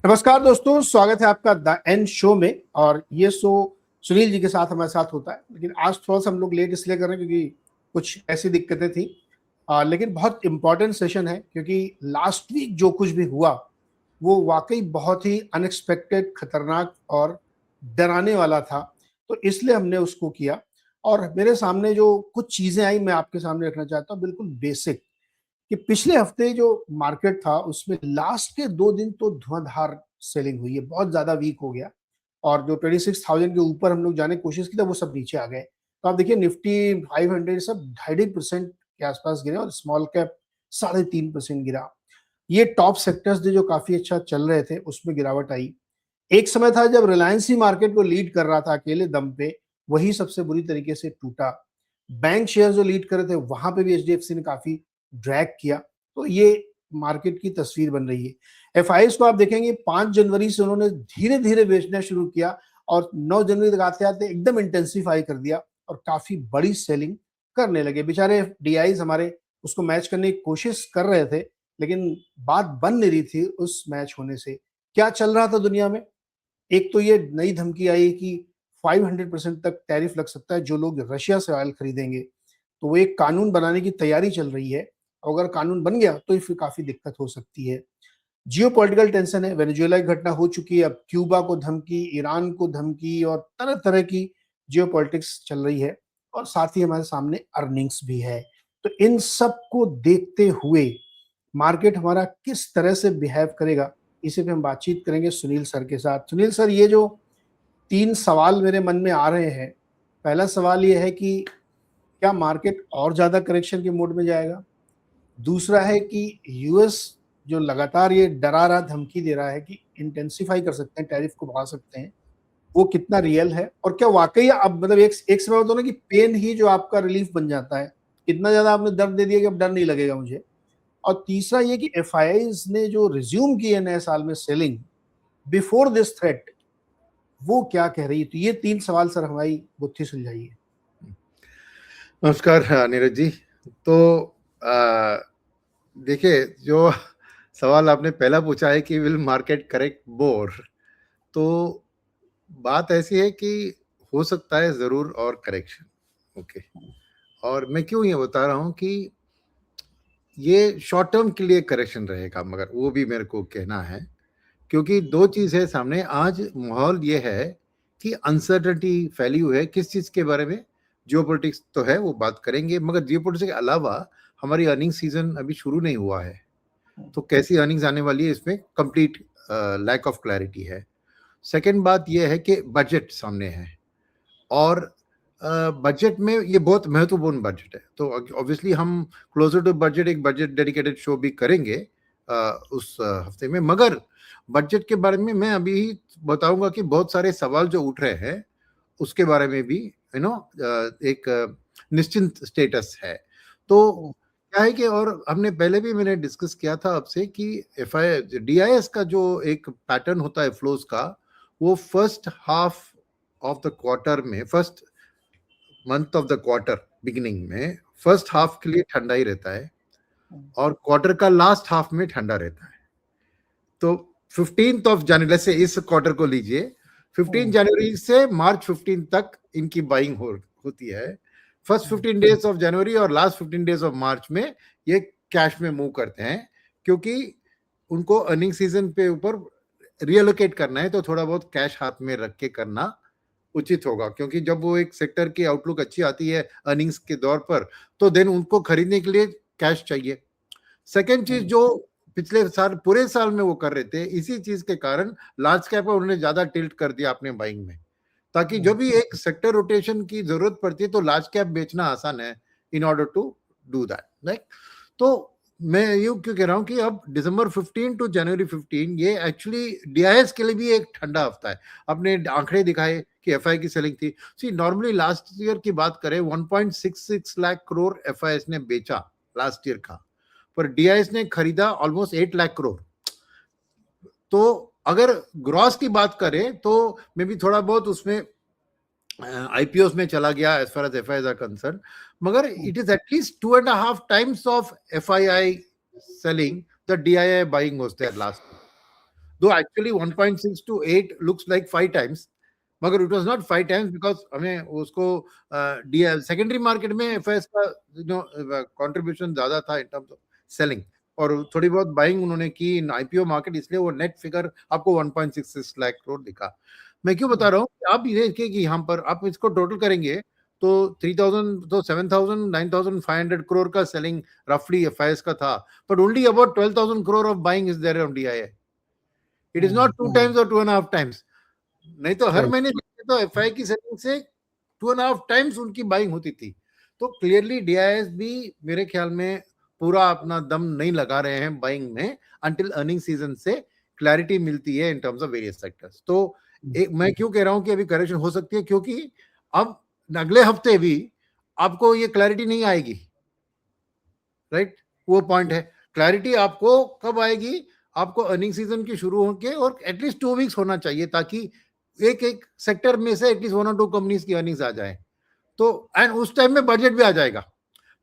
नमस्कार दोस्तों, स्वागत है आपका द एंड शो में। और ये शो सुनील जी के साथ हमारे साथ होता है, लेकिन आज थोड़ा सा हम लोग लेट इसलिए कर रहे हैं क्योंकि कुछ ऐसी दिक्कतें थी। लेकिन बहुत इंपॉर्टेंट सेशन है क्योंकि लास्ट वीक जो कुछ भी हुआ वो वाकई बहुत ही अनएक्सपेक्टेड, खतरनाक और डराने वाला था। तो इसलिए हमने उसको किया। और मेरे सामने जो कुछ चीज़ें आई मैं आपके सामने रखना चाहता हूँ, बिल्कुल बेसिक। कि पिछले हफ्ते जो मार्केट था उसमें लास्ट के 2 दिन तो धुआंधार सेलिंग हुई है, बहुत ज़्यादा वीक हो गया। और जो 26,000 के ऊपर हम लोग जाने की कोशिश की थी वो सब नीचे आ गए। तो आप देखिए निफ्टी 500 सब 2.5% के आसपास गिरे और स्मॉल कैप 3.5% गिरा। ये टॉप सेक्टर्स थे जो काफ़ी अच्छा चल रहे थे, उसमें गिरावट आई। एक समय था जब रिलायंस ही मार्केट को लीड कर रहा था अकेले दम पे, वही सबसे बुरी तरीके से टूटा। बैंक शेयर जो लीड कर रहे थे वहां पे भी एचडीएफसी ने काफी ड्रैग किया। तो ये मार्केट की तस्वीर बन रही है। एफआईएस को आप देखेंगे 5 जनवरी से उन्होंने धीरे धीरे बेचना शुरू किया और 9 जनवरी तक आते आते एकदम इंटेंसिफाई कर दिया और काफी बड़ी सेलिंग करने लगे। बेचारे डीआईज हमारे उसको मैच करने की कोशिश कर रहे थे, लेकिन बात बन नहीं रही थी उस मैच होने से। क्या चल रहा था दुनिया में? एक तो ये नई धमकी आई कि 500% तक टैरिफ लग सकता है जो लोग रशिया से ऑयल खरीदेंगे। तो वो एक कानून बनाने की तैयारी चल रही है। अगर कानून बन गया तो फिर काफी दिक्कत हो सकती है। जियोपॉलिटिकल टेंशन है, वेनेजुएला की घटना हो चुकी है, अब क्यूबा को धमकी, ईरान को धमकी और तरह तरह की जियोपॉलिटिक्स चल रही है। और साथ ही हमारे सामने अर्निंग्स भी है। तो इन सब को देखते हुए मार्केट हमारा किस तरह से बिहेव करेगा, इसी पे हम बातचीत करेंगे सुनील सर के साथ। सुनील सर, ये जो 3 सवाल मेरे मन में आ रहे हैं। पहला सवाल ये है कि क्या मार्केट और ज़्यादा करेक्शन के मोड में जाएगा? दूसरा है कि यूएस जो लगातार ये डरा रहा, धमकी दे रहा है कि इंटेंसिफाई कर सकते हैं, टैरिफ को बढ़ा सकते हैं, वो कितना रियल है? और क्या वाक़ई अब मतलब एक एक समय होता है ना कि पेन ही जो आपका रिलीफ बन जाता है, इतना ज़्यादा आपने दर्द दे दिया कि अब डर नहीं लगेगा मुझे। और तीसरा ये कि एफआईआईज़ ने जो रिज़्यूम की है नए साल में सेलिंग बिफोर दिस थ्रेट, वो क्या कह रही है? तो ये 3 सवाल सर हमारी गुत्थी सुलझाइए। नमस्कार नीरज जी। तो देखिए, जो सवाल आपने पहला पूछा है कि विल मार्केट करेक्ट मोर, तो बात ऐसी है कि हो सकता है ज़रूर और करेक्शन। ओके, और मैं क्यों ये बता रहा हूँ कि ये शॉर्ट टर्म के लिए करेक्शन रहेगा, मगर वो भी मेरे को कहना है क्योंकि दो चीज़ है सामने। आज माहौल ये है कि अनसर्टेनिटी फैली हुई है। किस चीज़ के बारे में? जियोपॉलिटिक्स तो है, वो बात करेंगे, मगर जियोपॉलिटिक्स के अलावा हमारी अर्निंग सीजन अभी शुरू नहीं हुआ है। तो कैसी अर्निंग्स आने वाली है, इसमें कंप्लीट लैक ऑफ क्लैरिटी है। सेकेंड बात यह है कि बजट सामने है और बजट में ये बहुत महत्वपूर्ण बजट है। तो ऑब्वियसली हम क्लोजर टू बजट एक बजट डेडिकेटेड शो भी करेंगे उस हफ्ते में, मगर बजट के बारे में मैं अभी ही बताऊंगा कि बहुत सारे सवाल जो उठ रहे हैं उसके बारे में भी एक निश्चिंत स्टेटस है। तो क्या है कि, और हमने पहले भी मैंने डिस्कस किया था आपसे कि डीआईएस का जो एक पैटर्न होता है फ्लोज का, वो first half of the quarter में, first month of the quarter beginning में, फर्स्ट हाफ के लिए ठंडा ही रहता है और क्वार्टर का लास्ट हाफ में ठंडा रहता है। तो 15th ऑफ जनवरी से इस क्वार्टर को लीजिए, 15 जनवरी से मार्च 15 तक इनकी बाइंग होती है। फर्स्ट 15 डेज ऑफ जनवरी और लास्ट 15 डेज ऑफ मार्च में ये कैश में मूव करते हैं, क्योंकि उनको अर्निंग सीजन पे ऊपर रिएलोकेट करना है, तो थोड़ा बहुत कैश हाथ में रख के करना उचित होगा। क्योंकि जब वो एक सेक्टर की आउटलुक अच्छी आती है अर्निंग्स के दौर पर, तो देन उनको खरीदने के लिए कैश चाहिए। सेकेंड चीज जो पिछले साल, पूरे साल में वो कर रहे थे, इसी चीज के कारण लार्ज कैप पर उन्होंने ज्यादा टिल्ट कर दिया अपने बाइंग में, ताकि जब भी एक सेक्टर रोटेशन की जरूरत पड़ती है तो लार्ज कैप बेचना आसान है in order to do that, right. तो मैं यूं क्यों कह रहा हूं कि अब दिसंबर 15 टू जनवरी 15 ये एक्चुअली डीआईएस के लिए भी एक ठंडा हफ्ता है। अपने आंकड़े दिखाए कि एफआई की सेलिंग थी। सी नॉर्मली लास्ट ईयर की बात करें, 1.66 लाख करोड़ एफआईएस ने बेचा लास्ट ईयर का, पर डीआईएस ने खरीदा ऑलमोस्ट 8 लाख करोड़। तो अगर ग्रॉस की बात करें तो मे भी थोड़ा बहुत उसमें आईपीओ में चला गया as far as FII are concerned, मगर it is at least 2.5 times of FII selling the DII buying was there last year. दो actually 1.6 to 8 looks like 5 times, मगर it was not 5 times because हमें उसको secondary market में FIIs का contribution ज्यादा था in terms of selling, और थोड़ी बहुत बाइंग उन्होंने की इन आईपीओ मार्केट, इसलिए वो नेट फिगर आपको 1.66 लाख करोड़ दिखा। मैं क्यों बता रहा हूँ, आप ये देखिए कि यहाँ पर आप इसको टोटल करेंगे तो 3000 तो 7000 9500 करोड़ का सेलिंग रफली एफआईएस का था, but only about 12000 crore of buying is there on DIA. It is not 2 times और 2.5 टाइम्स, नहीं तो हर महीने तो एफआई की सेलिंग से 2.5 टाइम्स उनकी बाइंग होती थी। तो क्लियरली डीआईएस भी मेरे ख्याल में पूरा अपना दम नहीं लगा रहे हैं बाइंग में अंटिल अर्निंग सीजन से क्लैरिटी मिलती है in terms of various sectors. तो एक मैं क्यों कह रहा हूं कि अभी करेक्शन हो सकती है, क्योंकि अब अगले हफ्ते भी आपको ये क्लैरिटी नहीं आएगी, राइट? वो पॉइंट है। क्लैरिटी आपको कब आएगी? आपको अर्निंग सीजन की शुरू होके और एटलीस्ट 2 वीक्स होना चाहिए, ताकि एक एक सेक्टर में से एटलीस्ट 1 और 2 कंपनीज की अर्निंग्स आ जाए। तो एंड उस टाइम में बजट भी आ जाएगा।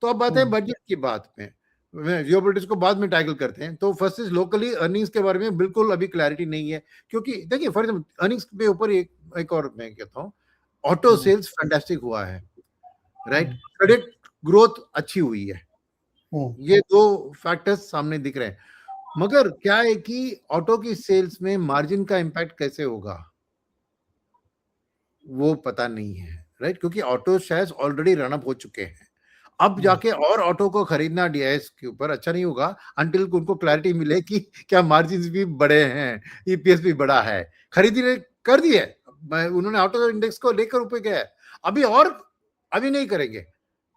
तो अब बात है बजट की बात में, जियोपॉलिटिक्स को बाद में टैकल करते हैं। तो फर्स्ट इज लोकली अर्निंग्स के बारे में बिल्कुल अभी क्लैरिटी नहीं है, क्योंकि देखिए फॉर एग्जाम्पल अर्निंग्स के ऊपर एक और मैं कहता हूँ, ऑटो सेल्स फैंटास्टिक हुआ है, राइट? क्रेडिट ग्रोथ अच्छी हुई है, ये 2 फैक्टर्स सामने दिख रहे हैं। मगर क्या है कि ऑटो की सेल्स में मार्जिन का इंपैक्ट कैसे होगा वो पता नहीं है, राइट? क्योंकि auto shares already run up हो चुके हैं। अब जाके और ऑटो को खरीदना डीआईएस के ऊपर अच्छा नहीं होगा अंटिल उनको क्लैरिटी मिले कि क्या मार्जिन भी बड़े हैं, ईपीएस भी बड़ा है। खरीदी कर दी है, उन्होंने ऑटो इंडेक्स को लेकर ऊपर गया है, अभी नहीं करेंगे,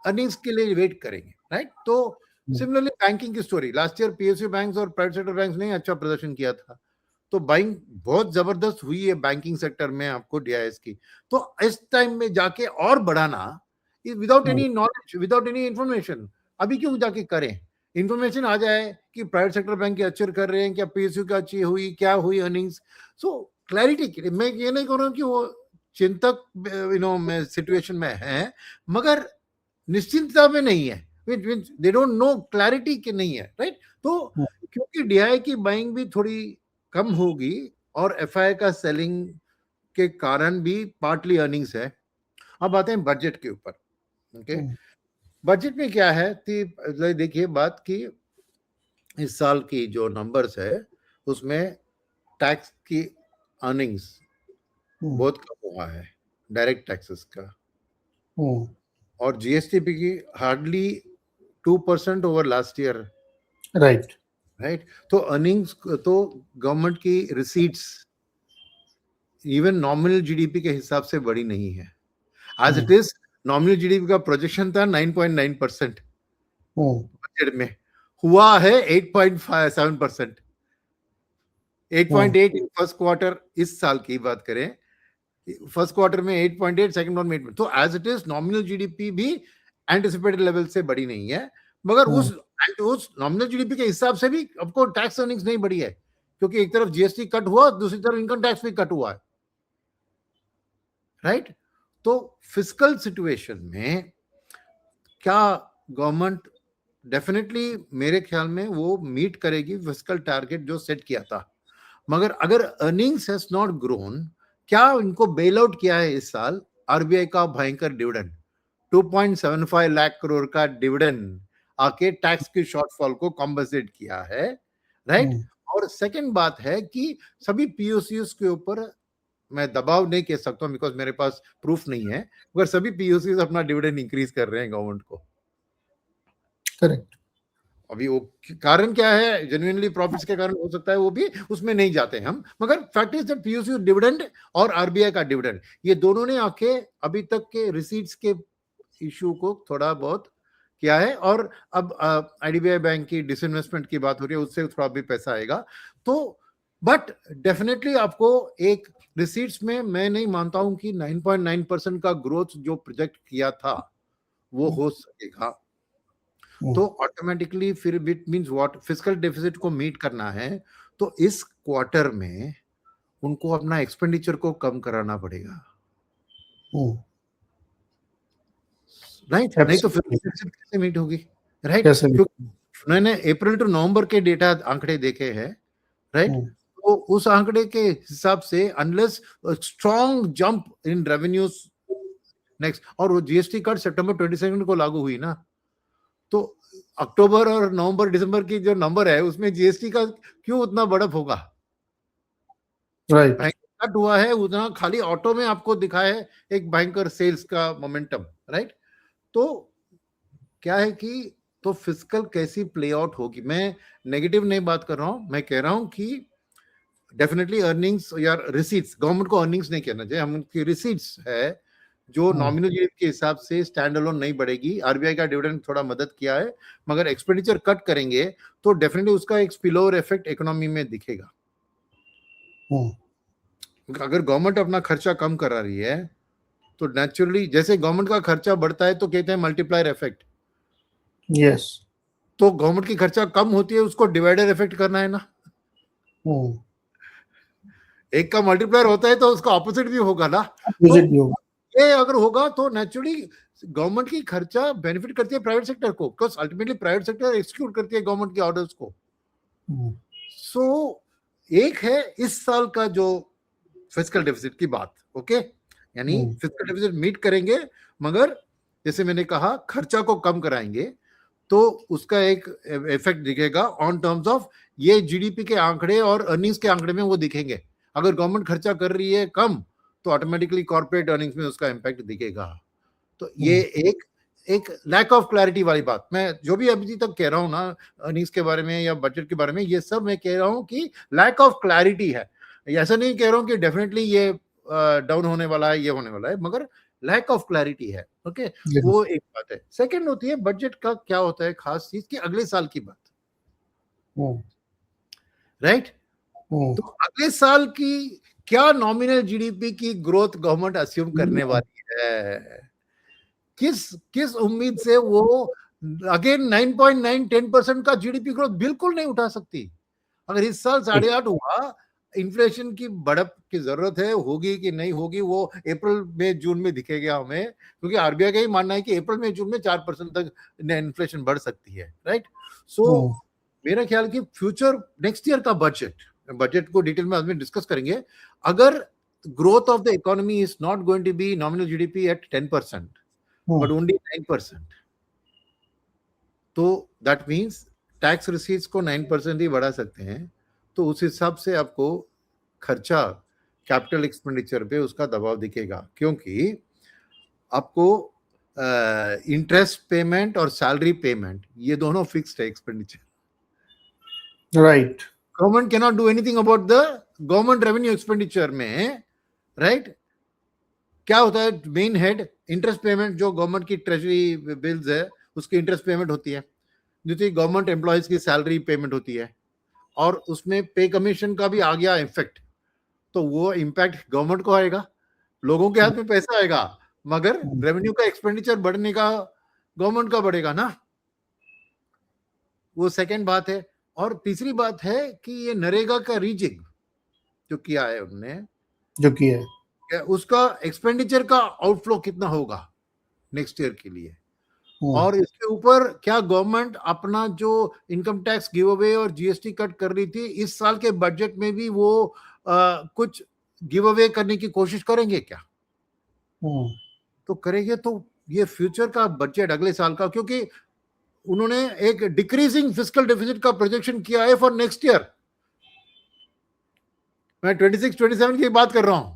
अर्निंग्स के लिए वेट करेंगे, राइट? तो सिमिलरली बैंकिंग की story, last year PSU banks और प्राइवेट सेक्टर बैंक्स ने अच्छा प्रदर्शन किया था, तो बाइंग बहुत जबरदस्त हुई है बैंकिंग सेक्टर में आपको डीआईएस की। तो इस टाइम में जाके और बढ़ाना without any knowledge, without any information, अभी क्यों जाके करें? इंफॉर्मेशन आ जाए कि प्राइवेट सेक्टर बैंक अच्छे कर रहे हैं, क्या पीएसयू का अच्छी हुई, क्या हुई अर्निंग्स, सो क्लैरिटी के लिए मैं ये नहीं कह रहा हूँ कि वो चिंतक में सिचुएशन में है, मगर निश्चिंतता में नहीं है, दे डोंट नो क्लैरिटी के नहीं है, राइट? तो क्योंकि डीआई की बाइंग भी थोड़ी कम होगी और एफआई का सेलिंग के कारण भी पार्टली अर्निंग्स है। अब आते हैं बजट के ऊपर, ओके? बजट में क्या है, देखिए बात की इस साल की जो नंबर्स है उसमें टैक्स की अर्निंग्स बहुत कम हुआ है, डायरेक्ट टैक्सेस का, और जीएसटी की hardly 2% over last year, right? तो अर्निंग्स तो गवर्नमेंट की रिसीट्स इवन नॉमिनल जीडीपी के हिसाब से बड़ी नहीं है। As it is nominal GDP का प्रोजेक्शन था 9.9%, बजट में हुआ है 8.7%, 8.8 इन फर्स्ट क्वार्टर, इस साल की बात करें फर्स्ट क्वार्टर में 8.8, सेकंड क्वार्टर में 8. तो as it is nominal GDP भी एंटिसिपेटेड लेवल से बड़ी नहीं है, मगर उस नॉमिनल जीडीपी के हिसाब से भी आपको टैक्स अर्निंग्स नहीं बढ़ी है, क्योंकि एक तरफ जीएसटी कट हुआ, दूसरी तरफ इनकम टैक्स भी कट हुआ है, राइट? तो फिस्कल सिचुएशन में क्या गवर्नमेंट डेफिनेटली मेरे ख्याल में वो मीट करेगी फिस्कल टारगेट जो सेट किया था, मगर अगर अर्निंग्स हैज नॉट ग्रोन, क्या इनको बेल आउट किया है इस साल आरबीआई का भयंकर डिविडेंड, 2.75 लाख करोड़ का डिविडेंड आके टैक्स की शॉर्टफॉल को कॉम्पनसेट किया है, राइट? और सेकंड बात है कि सभी पीओसीएस के ऊपर मैं दबाव नहीं कह सकता हूं बिकॉज मेरे पास प्रूफ नहीं है, मगर सभी पीओसीएस अपना डिविडेंड इंक्रीज कर रहे हैं गवर्नमेंट को, करेक्ट? अभी वो कारण क्या है, जेन्युइनली प्रॉफिट्स के कारण हो सकता है, वो भी उसमें नहीं जाते हम, मगर fact is that PUC dividend और आरबीआई का डिविडेंड, ये दोनों ने आके अभी तक के रिसीट्स के इशू को थोड़ा बहुत किया है, और अब आईडीबीआई बैंक की डिसइन्वेस्टमेंट की बात हो रही है, उससे थोड़ा भी पैसा आएगा। तो बट डेफिनेटली आपको एक रिसीट्स में मैं नहीं मानता हूं कि 9.9% का ग्रोथ जो प्रोजेक्ट किया था वो हो सकेगा। तो ऑटोमेटिकली फिर it means what, fiscal deficit को मीट करना है तो इस क्वार्टर में उनको अपना एक्सपेंडिचर को कम कराना पड़ेगा, राइट? नहीं तो फिस्कल डेफिसिट कैसे मीट होगी, राइट? क्योंकि मैंने अप्रैल टू नवंबर के डेटा आंकड़े देखे हैं, राइट? तो उस आंकड़े के हिसाब से unless strong jump in revenues next, और वो जीएसटी कट सितंबर 22 को लागू हुई ना, तो अक्टूबर और नवंबर दिसंबर की जो नंबर है उसमें जीएसटी का क्यों उतना बढ़त होगा? राइट, कट हुआ है उतना, खाली ऑटो में आपको दिखा है एक भयंकर सेल्स का मोमेंटम, राइट? तो क्या है कि तो फिस्कल कैसी प्ले आउट होगी, मैं नेगेटिव नहीं बात कर रहा हूं, मैं कह रहा हूं कि डेफिनेटली अर्निंग्स या रिसीट्स, गवर्नमेंट को अर्निंग्स नहीं कहना चाहिए, हम उनकी रिसीट्स है जो नॉमिनल जीडीपी के हिसाब से स्टैंड अलोन नहीं बढ़ेगी। आरबीआई का डिविडेंड थोड़ा मदद किया है, मगर एक्सपेंडिचर कट करेंगे तो डेफिनेटली उसका एक स्पिल ओवर इफेक्ट इकोनॉमी में दिखेगा। अगर गवर्नमेंट अपना खर्चा कम करा रही है तो नेचुरली जैसे गवर्नमेंट का खर्चा बढ़ता है तो कहते हैं मल्टीप्लायर इफेक्ट, यस, तो गवर्नमेंट की खर्चा कम होती है उसको डिवाइडर इफेक्ट करना है ना, एक का मल्टीप्लायर होता है तो उसका ऑपोजिट भी होगा ना। तो ये अगर होगा तो नेचुरली गवर्नमेंट की खर्चा बेनिफिट करती है प्राइवेट सेक्टर को, because ultimately private sector execute करती है गवर्नमेंट के ऑर्डर्स को। सो एक है इस साल का जो फिस्कल डेफिसिट की बात, ओके, यानी फिस्कल डेफिसिट मीट करेंगे, मगर जैसे मैंने कहा खर्चा को कम कराएंगे तो उसका एक इफेक्ट दिखेगा ऑन टर्म्स ऑफ ये जीडीपी के आंकड़े और अर्निंग्स के आंकड़े में वो दिखेंगे। अगर गवर्नमेंट खर्चा कर रही है कम तो ऑटोमेटिकली कॉर्पोरेट अर्निंग्स में उसका इम्पैक्ट दिखेगा। तो ये एक लैक ऑफ क्लैरिटी वाली बात, मैं जो भी अभी तक कह रहा हूं ना अर्निंग्स के बारे में या बजट के बारे में, ये सब मैं कह रहा हूं कि लैक ऑफ क्लैरिटी है। ऐसा नहीं कह रहा हूं कि डेफिनेटली ये डाउन होने वाला है, ये होने वाला है, मगर लैक ऑफ क्लैरिटी है, ओके। वो एक बात है। सेकंड होती है बजट का क्या होता है खास चीज की अगले साल की बात, राइट? तो अगले साल की क्या नॉमिनल जीडीपी की ग्रोथ गवर्नमेंट अस्यूम करने वाली है, किस उम्मीद से वो अगेन 9.9-10% का जीडीपी ग्रोथ बिल्कुल नहीं उठा सकती। अगर इस साल 8.5 हुआ, इन्फ्लेशन की बढ़त की जरूरत है, होगी कि नहीं होगी वो अप्रैल में जून में दिखेगा हमें, क्योंकि आरबीआई का ही मानना है कि अप्रैल में जून में 4% तक इन्फ्लेशन बढ़ सकती है, राइट? सो मेरा ख्याल कि फ्यूचर नेक्स्ट ईयर का बजट को डिटेल में आज डिस्कस करेंगे। अगर growth of the economy is not going to be nominal GDP at 10% but only 9%, तो दैट मीन्स टैक्स रिसीट्स को 9% ही बढ़ा सकते हैं, तो उस हिसाब से आपको खर्चा कैपिटल एक्सपेंडिचर पे उसका दबाव दिखेगा, क्योंकि आपको इंटरेस्ट पेमेंट और सैलरी पेमेंट ये दोनों फिक्स्ड है expenditure, right? Government can not do anything about the government revenue expenditure में, राइट? क्या होता है मेन हेड इंटरेस्ट पेमेंट, जो गवर्नमेंट की ट्रेजरी बिल्स है उसकी इंटरेस्ट पेमेंट होती है, दूसरी गवर्नमेंट एम्प्लॉयज की सैलरी पेमेंट होती है, और उसमें पे कमीशन का भी आ गया इफेक्ट, तो वो इम्पैक्ट गवर्नमेंट को आएगा, लोगों के हाथ में पैसा आएगा, मगर रेवेन्यू का एक्सपेंडिचर बढ़ने का गवर्नमेंट का बढ़ेगा ना, वो सेकंड बात है। और तीसरी बात है कि ये नरेगा का रीजिंग जो किया है उन्होंने, जो किया है, उसका एक्सपेंडिचर का आउटफ्लो कितना होगा नेक्स्ट ईयर के लिए, और इसके ऊपर क्या गवर्नमेंट अपना जो इनकम टैक्स गिव अवे और जीएसटी कट कर रही थी, इस साल के बजट में भी वो कुछ गिव अवे करने की कोशिश करेंगे क्या? तो करेंगे तो ये फ्यूचर का बजट अगले साल का, क्योंकि उन्होंने एक डिक्रीजिंग फिस्कल डेफिसिट का प्रोजेक्शन किया है फॉर नेक्स्ट ईयर, मैं 26-27 की बात कर रहा हूं,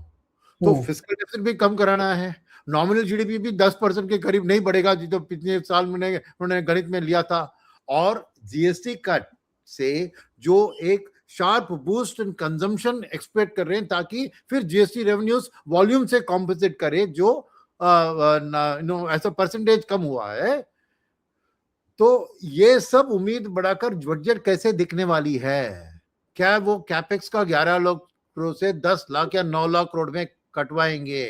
तो फिस्कल डेफिसिट भी कम कराना है, नॉमिनल जीडीपी भी 10% के करीब नहीं बढ़ेगा जो पिछले साल में उन्होंने गणित में लिया था, और जीएसटी कट से जो एक sharp boost in consumption expect कर रहे हैं, ताकि फिर जीएसटी रेवेन्यूज वॉल्यूम से कॉम्पेंसेट करे जो ऐसा परसेंटेज कम हुआ है। तो ये सब उम्मीद बढ़ाकर बजट कैसे दिखने वाली है, क्या वो कैपेक्स का 11 लाख करोड़ से 10 लाख या 9 लाख करोड़ में कटवाएंगे?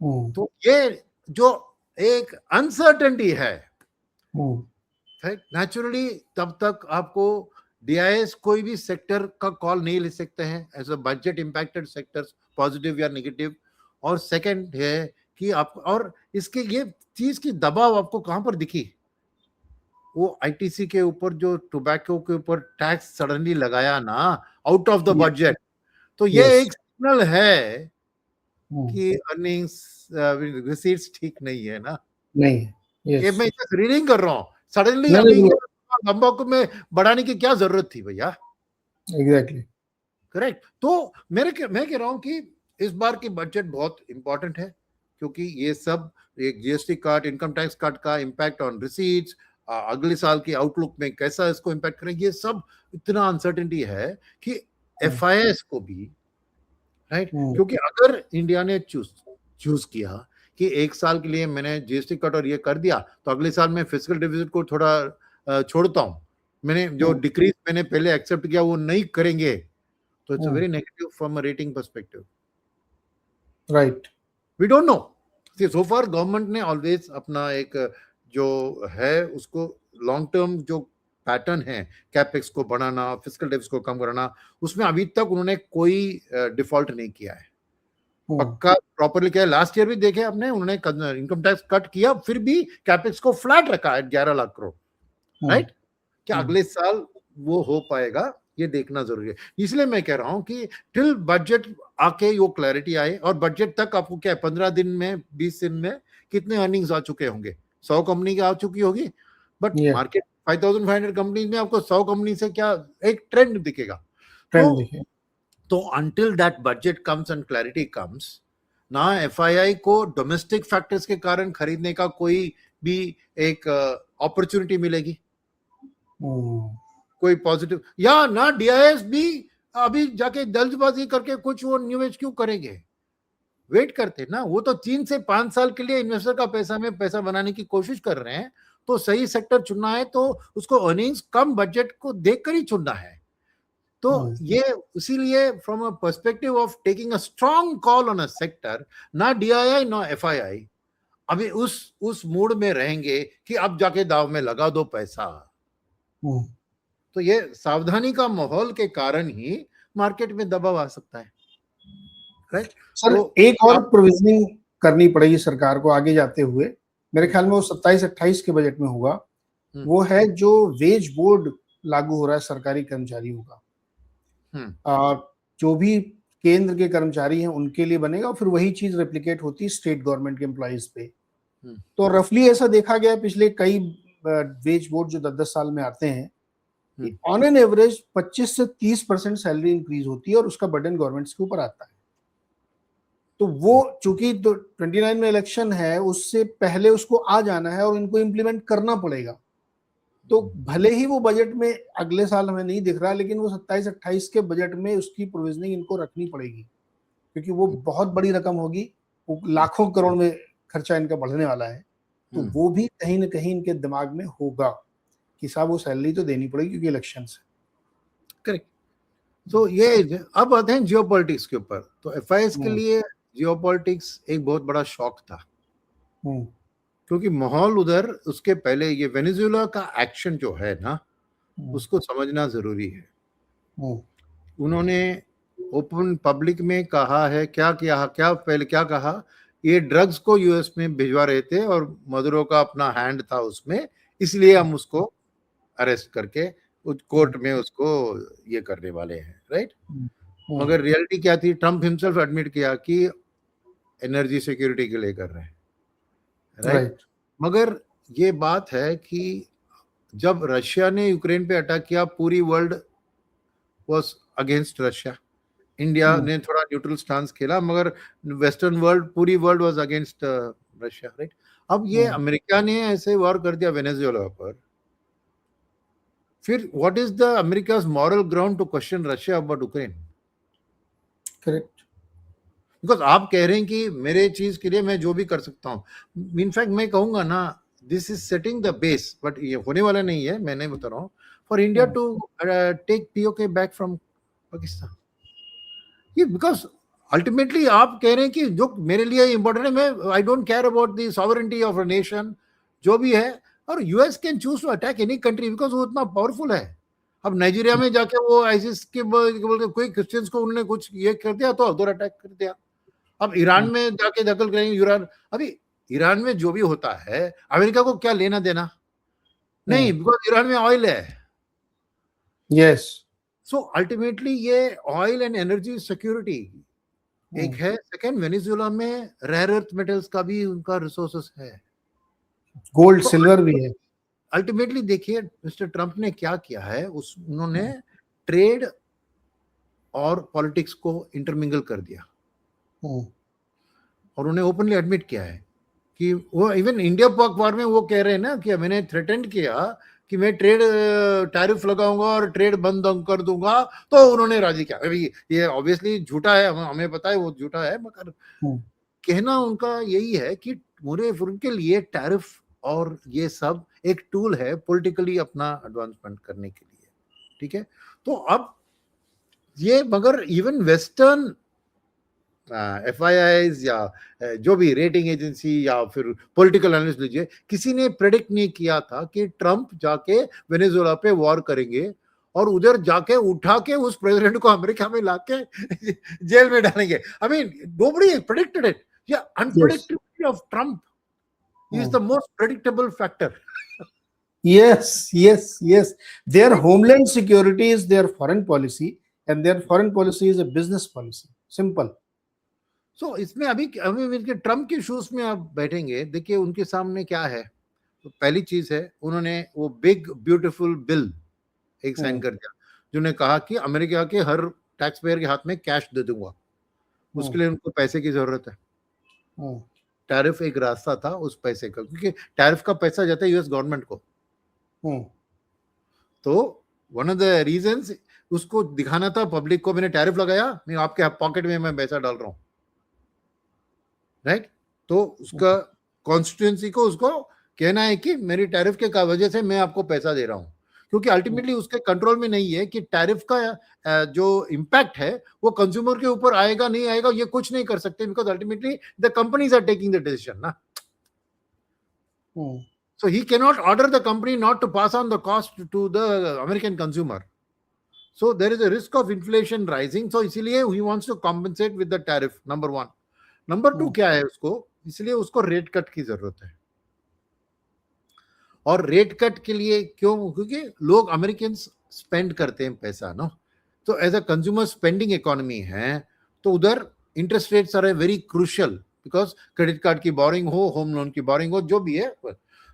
तो ये जो एक अनसर्टेनिटी है, नेचुरली तब तक आपको डीआईएस कोई भी सेक्टर का कॉल नहीं ले सकते हैं as a budget impacted sectors, positive या नेगेटिव। और सेकंड है कि आप, और इसके ये चीज की दबाव आपको कहां पर दिखी, वो आईटीसी के ऊपर जो टोबैको के ऊपर टैक्स सडनली लगाया ना out of the Yes. Budget, तो ये Yes. एक सिग्नल है हम्म, कि अर्निंग्स रिसीट्स ठीक नहीं है ना। नहीं है। ये यस। मैं जस्ट रीडिंग कर रहा हूँ, सडनली नहीं अभी नहीं, ये तंबाकू में बढ़ाने की क्या जरूरत थी भैया? एग्जैक्टली। करेक्ट। तो मैं कह रहा हूं कि इस बार की बजट बहुत इंपॉर्टेंट है, क्योंकि ये सब एक GST cut, income tax cut का इम्पैक्ट ऑन रिसीट्स, अगले साल की आउटलुक में कैसा इसको इम्पैक्ट करेंगे, ये सब इतना अनसर्टेनिटी है कि एफआईएस को भी, राइट, क्योंकि अगर इंडिया ने चूज किया कि एक साल के लिए मैंने जीएसटी कट और ये कर दिया, तो अगले साल मैं फिस्कल डिफिसिट को थोड़ा छोड़ता हूं, मैंने जो डिक्रीज मैंने पहले एक्सेप्ट किया वो नहीं करेंगे, तो it's a very negative from a rating perspective. Right. We don't know. So far government ने ऑलवेज अपना एक जो है उसको लॉन्ग टर्म जो पैटर्न है, कैपेक्स को बढ़ाना, फिस्कल डेफिसिट को कम करना, उसमें अभी तक उन्होंने कोई डिफॉल्ट नहीं किया है, पक्का प्रॉपरली किया है। लास्ट ईयर भी देखे आपने, उन्होंने इनकम टैक्स कट किया, फिर भी कैपेक्स को फ्लैट रखा है 11 लाख करोड़, राइट। क्या अगले साल वो हो पाएगा, ये देखना जरूरी है। इसलिए मैं कह रहा हूं कि टिल बजट आके वो क्लैरिटी आए, और बजट तक आपको क्या है 15 दिन में 20 दिन में कितने अर्निंग्स आ चुके होंगे, 100 कंपनी की आ चुकी होगी, बट मार्केट 5500 कंपनी में आपको 100 कंपनी से क्या एक ट्रेंड दिखेगा। तो until that budget comes and clarity comes, ना एफआईआई को डोमेस्टिक फैक्टर्स के कारण खरीदने का कोई भी एक अपॉर्चुनिटी मिलेगी, कोई पॉजिटिव, या ना डीआईएस भी अभी जाके जल्दबाजी करके कुछ वो न्यूज क्यों करेंगे, वेट करते ना। वो तो 3 से 5 साल के लिए इन्वेस्टर का पैसा में पैसा बनाने की कोशिश कर रहे हैं, तो सही सेक्टर चुनना है तो उसको अर्निंग्स कम बजट को देखकर ही चुनना है। तो ये इसीलिए from a perspective of taking a strong call on a sector, ना डीआईआई ना एफआईआई अभी उस मूड में रहेंगे कि अब जाके दाव में लगा दो पैसा। तो ये सावधानी का माहौल के कारण ही मार्केट में दबाव आ सकता है, राइट। सर तो एक और प्रोविजनिंग करनी पड़ेगी सरकार को आगे जाते हुए, मेरे ख्याल में वो 27-28 के बजट में होगा, वो है जो वेज बोर्ड लागू हो रहा है सरकारी कर्मचारियों का, जो भी केंद्र के कर्मचारी हैं उनके लिए बनेगा, और फिर वही चीज रेप्लिकेट होती है स्टेट गवर्नमेंट के एम्प्लॉइज पे। तो रफली ऐसा देखा गया पिछले कई वेज बोर्ड जो 10-10 साल में आते हैं, ऑन एन एवरेज 25 से 30% सैलरी इंक्रीज होती है, और उसका बर्डन गवर्नमेंट के ऊपर आता है। तो वो चूंकि 29 में इलेक्शन है, उससे पहले उसको आ जाना है और इनको इम्प्लीमेंट करना पड़ेगा। तो भले ही वो बजट में अगले साल हमें नहीं दिख रहा, लेकिन वो 27-28 के बजट में उसकी प्रोविजनिंग इनको रखनी पड़ेगी, क्योंकि वो बहुत बड़ी रकम होगी, वो लाखों करोड़ में खर्चा इनका बढ़ने वाला है। तो वो भी कहीं ना कहीं इनके दिमाग में होगा कि साहब वो सैलरी तो देनी पड़ेगी क्योंकि इलेक्शन है। करेक्ट। तो ये अब आते हैं जियोपॉलिटिक्स के ऊपर। तो एफआईएस के लिए जियोपॉलिटिक्स एक बहुत बड़ा शॉक था, क्योंकि माहौल उधर, उसके पहले ये वेनेजुएला का एक्शन जो है ना, उसको समझना जरूरी है। उन्होंने ओपन पब्लिक में कहा है, पहले क्या कहा, ये ड्रग्स को यूएस में भिजवा रहे थे और मदुरो का अपना हैंड था उसमें, इसलिए हम उसको अरेस्ट करके कोर्ट में उसको ये करने वाले हैं, राइट। मगर रियलिटी क्या थी, ट्रम्प हिमसेल्फ एडमिट किया कि एनर्जी सिक्योरिटी के लिए कर रहे हैं, राइट। मगर ये बात है कि जब रशिया ने यूक्रेन पे अटैक किया, पूरी world was against Russia, India ने थोड़ा न्यूट्रल स्टांस खेला, मगर वेस्टर्न वर्ल्ड, पूरी world was against Russia, right. अब ये अमेरिका ने ऐसे वॉर कर दिया वेनेजुएला पर, फिर what is the America's moral ground to question Russia about Ukraine? Correct. Because आप कह रहे हैं कि मेरे चीज के लिए मैं जो भी कर सकता हूं। इनफैक्ट मैं कहूंगा ना, this is setting the base, but ये होने वाला नहीं है, मैं नहीं बता रहा हूँ, for India to take POK back from Pakistan. ये बिकॉज अल्टीमेटली आप कह रहे हैं कि जो मेरे लिए इंपॉर्टेंट है, मैं I don't care about the sovereignty of a nation, जो भी है, और US can choose to attack any country because वो इतना पावरफुल है। अब नाइजीरिया में जाके वो आईसिस के कोई क्रिश्चियंस को उन्होंने कुछ ये कर दिया तो उधर अटैक कर दिया। अब ईरान में जाके दखल करेंगे ईरान। अभी ईरान में जो भी होता है, अमेरिका को क्या लेना देना? नहीं, बिकॉज ईरान में ऑयल है। यस। सो अल्टीमेटली ये ऑयल एंड एनर्जी सिक्योरिटी एक है। सेकेंड, वेनेजुएला में रेयर अर्थ मेटल्स का भी उनका रिसोर्सेस है। गोल्ड तो सिल्वर भी है। अल्टीमेटली देखिए मिस्टर ट्रंप ने क्या किया है, उन्होंने ट्रेड और पॉलिटिक्स को इंटरमिंगल कर दिया और उन्हें ओपनली एडमिट किया है कि वो इवन इंडिया पाक वार में वो कह रहे हैं ना कि मैंने थ्रेटेंड किया कि मैं ट्रेड टैरिफ लगाऊंगा और ट्रेड बंद कर दूंगा, तो उन्होंने राजी किया। अभी ये ऑब्वियसली झूठा है, हमें पता है वो झूठा है, मगर कहना उनका यही है कि उनके लिए टैरिफ और ये सब एक टूल है पॉलिटिकली अपना एडवांसमेंट करने के लिए। ठीक है, तो अब ये मगर इवन वेस्टर्न FIIs या जो भी रेटिंग एजेंसी या फिर पॉलिटिकल एनालिस्ट लीजिए, किसी ने प्रेडिक्ट नहीं किया था कि ट्रंप जाके वेनेजुएला पे वॉर करेंगे और उधर जाके उठा के उस प्रेसिडेंट को अमेरिका में लाके जेल में डालेंगे। I mean nobody predicted it. या unpredictability of Trump is the most predictable factor. Yes. Their homeland security is their foreign policy, and their foreign policy is a business policy. Simple. So इसमें अभी Trump के shoes में आप बैठेंगे, देखिए उनके सामने क्या है। तो पहली चीज है, उन्होंने वो बिग ब्यूटीफुल बिल एक साइन कर दिया, जिन्होंने कहा कि अमेरिका के हर टैक्स पेयर के हाथ में कैश दे दूंगा। उसके लिए उनको पैसे की जरूरत है। टैरिफ एक रास्ता था उस पैसे का, क्योंकि टैरिफ का पैसा जाता है यूएस गवर्नमेंट को। तो वन ऑफ द रीजंस उसको दिखाना था पब्लिक को, मैंने टैरिफ लगाया, मैं आपके पॉकेट में मैं पैसा डाल रहा हूं, राइट। तो उसका कॉन्स्टिट्यूएंसी को उसको कहना है कि मेरी टैरिफ के वजह से मैं आपको पैसा दे रहा हूं, क्योंकि अल्टीमेटली उसके कंट्रोल में नहीं है कि टैरिफ का जो इम्पैक्ट है वो कंज्यूमर के ऊपर आएगा नहीं आएगा, ये कुछ नहीं कर सकते, because ultimately the companies are taking the decision ना। So he cannot order the company not to pass on the cost to the American consumer. So there is a risk of inflation rising. So इसलिए he wants to compensate with the tariff. Number one. Number two क्या है उसको, इसलिए उसको rate cut की जरूरत है। और रेट कट के लिए क्यों? क्योंकि लोग अमेरिकन स्पेंड करते हैं पैसा ना, तो as a consumer spending economy है, तो उधर interest rates are very crucial, because credit card की बोरिंग हो, होम लोन की बोरिंग हो, जो भी है।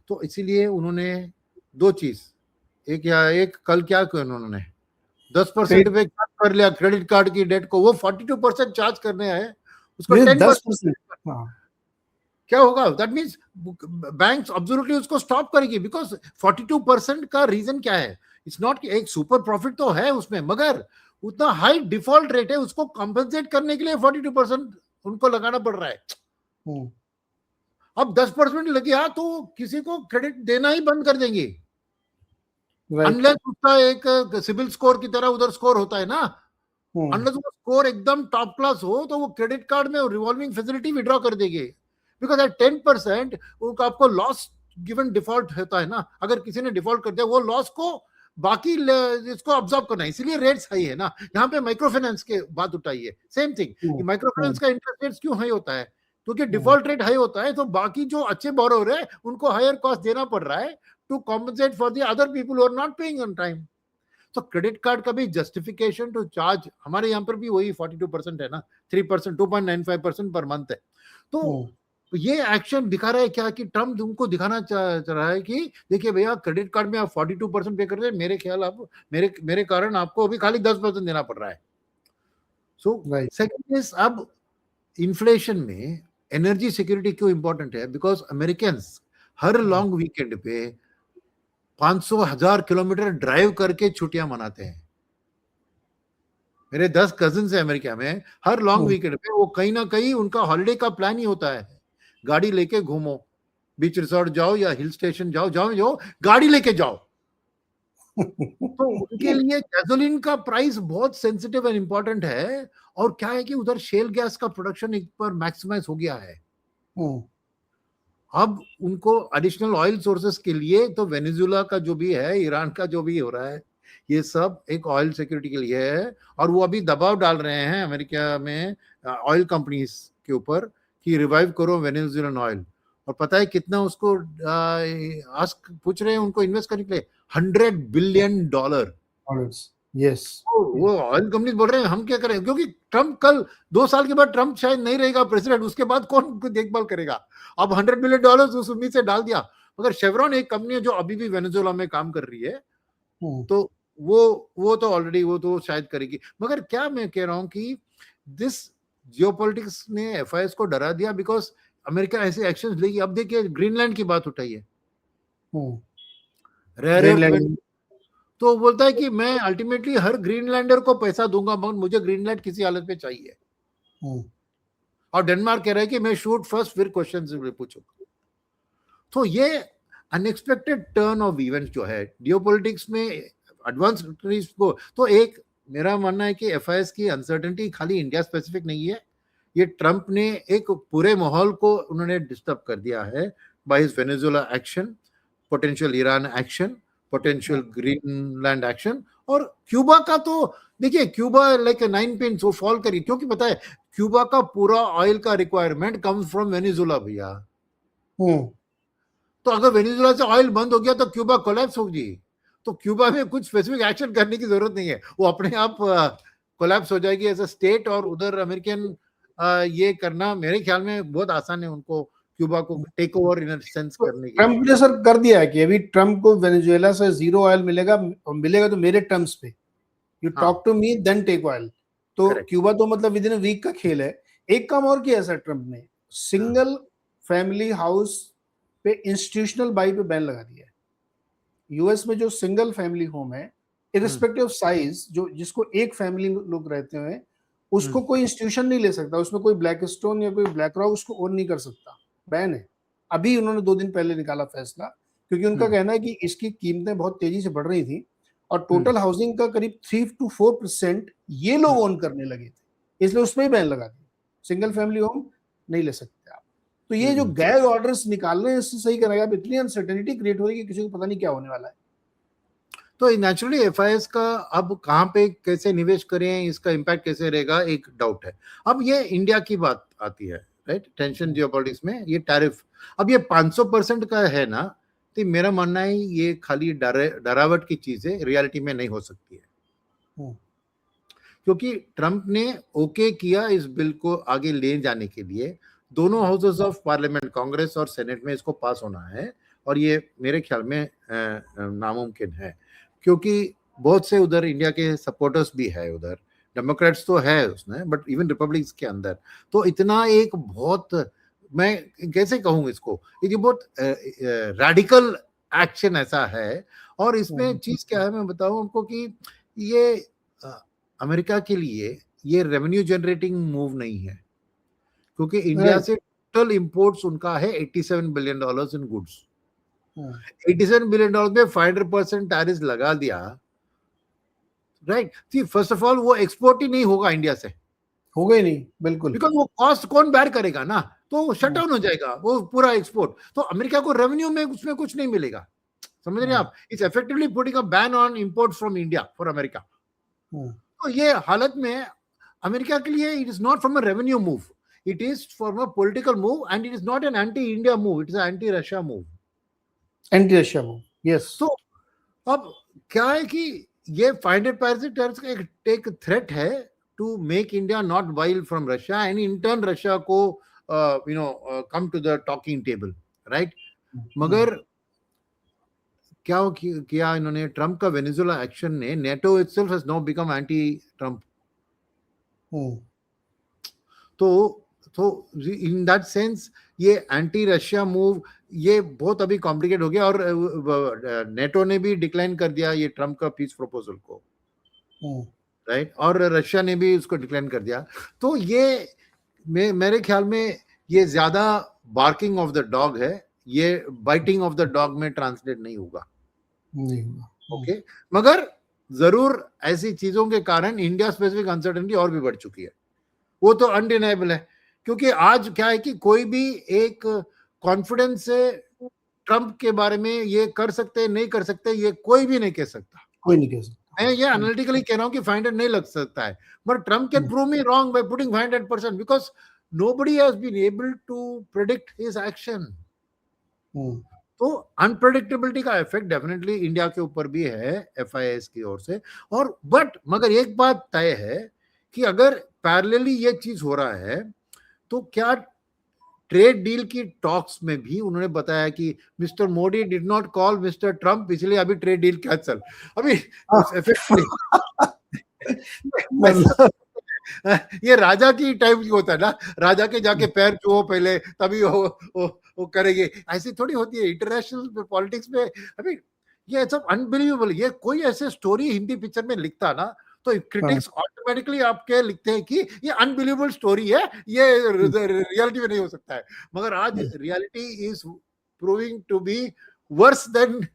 तो इसीलिए उन्होंने दो चीज, एक कल क्या किया उन्होंने, 10% पे कट कर लिया क्रेडिट कार्ड की डेट को। वो 42% चार्ज करने आए, उसको 10%। क्या होगा? दैट मींस बैंक्स एब्सोल्युटली उसको स्टॉप करेगी, बिकॉज 42% का रीजन क्या है? इट्स नॉट कि एक सुपर प्रॉफिट तो है उसमें, मगर उतना हाई डिफॉल्ट रेट है, उसको कंपनसेट करने के लिए 42% उनको लगाना पड़ रहा है। अब 10% लग गया तो किसी को क्रेडिट देना ही बंद कर देंगे, अनलेस उसका एक सिबिल स्कोर की तरह उधर स्कोर होता है ना। अनलेस वो स्कोर एकदम टॉप क्लास हो तो वो क्रेडिट कार्ड में रिवॉल्विंग फैसिलिटी विड्रॉ कर देंगे, बिकॉज एट 10% उनका आपको लॉस गिवन डिफॉल्ट होता है ना। अगर किसी ने डिफॉल्ट कर दिया, वो लॉस को बाकी इसको ऑब्जर्व करना है, इसीलिए रेट्स हाई है ना। यहाँ पे माइक्रो फाइनेंस के बात उठाई है, सेम थिंग। माइक्रो फाइनेंस का इंटरेस्ट रेट्स क्यों हाई होता है? क्योंकि डिफॉल्ट रेट हाई होता है, तो बाकी जो अच्छे बोरोवर है उनको हायर कॉस्ट देना पड़ रहा है to compensate for the other people who are not paying on time. तो क्रेडिट कार्ड का भी जस्टिफिकेशन टू चार्ज हमारे यहाँ पर भी वही 42% है ना, 3%, 2.95% पर मंथ है। तो ये एक्शन दिखा रहा है क्या कि ट्रम्प उनको दिखाना चाह रहा है कि देखिए भैया, क्रेडिट कार्ड में आप 42% पे कर रहे हैं, मेरे ख्याल आप मेरे कारण आपको अभी खाली 10% देना पड़ रहा है। सो सेकंड इज, अब इन्फ्लेशन में एनर्जी सिक्योरिटी क्यों इंपॉर्टेंट है? Because Americans her long weekend पे 500,000 किलोमीटर ड्राइव करके छुट्टियां मनाते हैं। मेरे 10 कजिन्स हैं अमेरिका में, हर लॉन्ग वीकेंड पे वो कहीं ना कहीं उनका हॉलिडे का प्लान ही होता है, गाड़ी लेके घूमो, बीच रिसोर्ट जाओ या हिल स्टेशन जाओ, गाड़ी लेके जाओ। तो उनके लिए गैसोलीन का प्राइस बहुत सेंसिटिव एंड इंपॉर्टेंट है। और क्या है कि उधर शेल गैस का प्रोडक्शन एक पर मैक्सिमाइज हो गया है। अब उनको एडिशनल ऑयल सोर्सेस के लिए, तो वेनेजुएला का जो भी है, ईरान का जो भी हो रहा है, ये सब एक ऑयल सिक्योरिटी के लिए है। और वो अभी दबाव डाल रहे हैं अमेरिका में ऑयल कंपनीज के ऊपर कि रिवाइव करो वेनेजुएलन ऑयल। और पता है कितना उसको आस्क पूछ रहे हैं उनको इन्वेस्ट करने के लिए, $100 बिलियन। यस, वो ऑयल कंपनी बोल रहे हैं हम क्या करें, क्योंकि ट्रम्प कल 2 साल के बाद ट्रम्प शायद नहीं रहेगा प्रेसिडेंट, उसके बाद कौन उनको देखभाल करेगा। अब $100 बिलियन उस उम्मीद से डाल दिया। मगर शेवरॉन एक कंपनी है जो अभी भी वेनेजुएला में काम कर रही है, तो वो तो ऑलरेडी वो तो शायद करेगी। मगर क्या मैं कह रहा हूं कि दिस जियोपॉलिटिक्स ने एफआईएस को डरा दिया, बिकॉज अमेरिका ऐसे एक्शंस लेगी। अब देखिए ग्रीनलैंड की बात उठाई है, रेयर अर्थ, तो बोलता है कि मैं अल्टीमेटली हर ग्रीनलैंडर को पैसा दूंगा, मगर मुझे ग्रीनलैंड किसी हालत में चाहिए। और डेनमार्क कह रहा है कि मैं शूट फर्स्ट फिर क्वेश्चन पूछूंगा। तो ये अनएक्सपेक्टेड टर्न ऑफ इवेंट्स जो है जियोपॉलिटिक्स में एडवांस कंट्रीज को, तो एक मेरा मानना है कि एफआईएस की अनसर्टेनिटी खाली इंडिया स्पेसिफिक नहीं है, ये ट्रंप ने एक पूरे माहौल को उन्होंने डिस्टर्ब कर दिया है by his Venezuela action, potential Iran action, potential Greenland action. और क्यूबा का तो देखिए, क्यूबा लाइक 9 पिन्स वो फॉल करी, क्योंकि पता है क्यूबा का पूरा ऑयल का रिक्वायरमेंट कम्स फ्रॉम वेनेजुएला भैया। तो अगर वेनेजुएला से ऑयल बंद हो गया तो क्यूबा कोलैप्स होगी। तो क्यूबा में कुछ स्पेसिफिक एक्शन करने की जरूरत नहीं है, वो अपने आप कोलैप्स हो जाएगी एज अ स्टेट। और उधर अमेरिकन ये करना मेरे ख्याल में बहुत आसान है उनको क्यूबा को टेक ओवर इन सेंस करने की। ट्रम्प ने सर कर दिया है कि अभी ट्रम्प को वेनेजुएला से जीरो ऑयल मिलेगा तो मेरे टर्म्स पे, you talk to me then take oil. तो क्यूबा तो मतलब विद इन अ वीक का खेल है। एक काम और किया सर ट्रम्प ने, सिंगल फैमिली हाउस पे इंस्टीट्यूशनल बाई पे बैन लगा दिया है। यूएस में जो सिंगल फैमिली होम है, इरिस्पेक्टिव ऑफ साइज, जो जिसको एक फैमिली लोग रहते हैं, उसको कोई इंस्टीट्यूशन नहीं ले सकता, उसमें कोई ब्लैक स्टोन या कोई ब्लैक रॉक उसको ओन नहीं कर सकता, बैन है। अभी उन्होंने 2 दिन पहले निकाला फैसला, क्योंकि उनका कहना है कि इसकी कीमतें बहुत तेजी से बढ़ रही थी और टोटल हाउसिंग का करीब 3 to 4% ये लोग ओन करने लगे थे, इसलिए उसमें ही बैन लगा दिया, सिंगल फैमिली होम नहीं ले सकते आप। तो ये जो गैग ऑर्डर्स निकाल रहे हैं इससे सही करेगा। अब इतनी अनसर्टेनिटी क्रिएट हो रही है कि किसी को पता नहीं क्या होने वाला है। तो नेचुरली एफआईएस का अब कहाँ पे कैसे निवेश करें, इसका इम्पैक्ट कैसे रहेगा, एक डाउट है। अब ये इंडिया की बात आती है, राइट, टेंशन जियोपॉलिटिक्स में, ये टैरिफ अब ये 500% का है ना, तो मेरा मानना है ये खाली डरावट की चीज है, रियलिटी में नहीं हो सकती है। क्योंकि ट्रंप ने ओके किया इस बिल को आगे ले जाने के लिए, दोनों हाउसेस ऑफ पार्लियामेंट, कांग्रेस और सेनेट में इसको पास होना है, और ये मेरे ख्याल में नामुमकिन है, क्योंकि बहुत से उधर इंडिया के सपोर्टर्स भी है, उधर डेमोक्रेट्स तो है उसमें, बट इवन रिपब्लिक्स के अंदर तो इतना एक बहुत, मैं कैसे कहूँ इसको, ये बहुत रेडिकल एक्शन ऐसा है। और इसमें चीज क्या है मैं बताऊं आपको कि ये अमेरिका के लिए ये रेवेन्यू जनरेटिंग मूव नहीं है, क्योंकि इंडिया से टोटल इंपोर्ट्स उनका है $87 बिलियन इन गुड्स। $87 बिलियन में 500% टैरिफ लगा दिया, राइट। फर्स्ट ऑफ ऑल वो एक्सपोर्ट ही नहीं होगा इंडिया से, होगा ही नहीं, बिल्कुल, बिकॉज वो कॉस्ट कौन बेयर करेगा ना, तो शट डाउन हो जाएगा वो पूरा एक्सपोर्ट। तो अमेरिका को रेवेन्यू में उसमें कुछ नहीं मिलेगा, समझ रहे हैं आप। It's effectively putting a ban on import from India for America. तो ये हालत में अमेरिका के लिए it is not from a revenue move, it is from a political move, and it is not an anti India move, it is anti Russia move, anti Russia move, yes. तो अब क्या है कि ये 500% tariff का एक threat है to make India not buy from Russia, and in turn Russia को come to the talking table, right. मगर क्या किया इन्होंने, ट्रंप का वेनेजुएला एक्शन ने, NATO itself has now become anti Trump. तो इन दैट सेंस ये एंटी रशिया मूव ये बहुत अभी कॉम्प्लिकेट हो गया, और नेटो ने भी डिक्लाइन कर दिया ये ट्रंप का पीस प्रपोजल को, राइट, और रशिया ने भी उसको डिक्लाइन कर दिया। तो ये मेरे ख्याल में ये ज्यादा बार्किंग ऑफ द डॉग है, ये बाइटिंग ऑफ द डॉग में ट्रांसलेट नहीं होगा, ओके। मगर जरूर ऐसी चीजों के कारण इंडिया स्पेसिफिक अनसर्टेनिटी और भी बढ़ चुकी है, वो तो अनडिनाइबल है। क्योंकि आज क्या है कि कोई भी एक कॉन्फिडेंस से ट्रंप के बारे में ये कर सकते नहीं कर सकते, ये कोई भी नहीं कह सकता, कोई नहीं कह सकता। मैं ये एनालिटिकली कह रहा हूं कि 500 नहीं लग सकता है, but Trump can prove me wrong by putting 500%, because nobody has been able to predict his action. तो अनप्रेडिक्टेबिलिटी का इफेक्ट डेफिनेटली इंडिया के ऊपर भी है एफआईएस की ओर से। और मगर एक बात तय है कि अगर पैरेलली ये चीज हो रहा है तो क्या ट्रेड डील की टॉक्स में भी उन्होंने बताया कि mister Modi did not call mister Trump, इसलिए अभी ट्रेड डील कैंसल। अभी उस मतलब ये राजा की टाइप की होता है ना, राजा के जाके पैर छुओ पहले तभी वो करेंगे, ऐसी थोड़ी होती है इंटरनेशनल पॉलिटिक्स में। अभी ये सब अनबिलीवेबल, ये कोई ऐसे स्टोरी हिंदी पिक्चर में लिखता ना तो क्रिटिक्स ऑटोमेटिकली आपके लिखते हैं कि ये अनबिलीवेबल स्टोरी है, ये रियलिटी में नहीं हो सकता है। मगर आज reality is proving to be worse than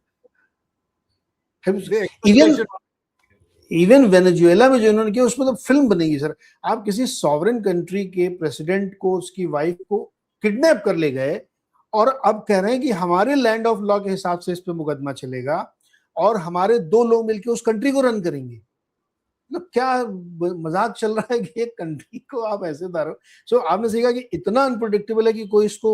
even Venezuela में जो इन्होंने किया उसमें तो फिल्म बनेगी सर। आप किसी सॉवरेन कंट्री के प्रेसिडेंट को, उसकी वाइफ को किडनैप कर ले गए और अब कह रहे हैं कि हमारे लैंड ऑफ लॉ के हिसाब से इस पे मुकदमा चलेगा और हमारे 2 लोग मिलकर उस कंट्री को रन करेंगे। मतलब क्या मजाक चल रहा है कि एक कंट्री को आप ऐसे दारो। सो आपने सीखा कि इतना अनप्रेडिक्टेबल है कि कोई इसको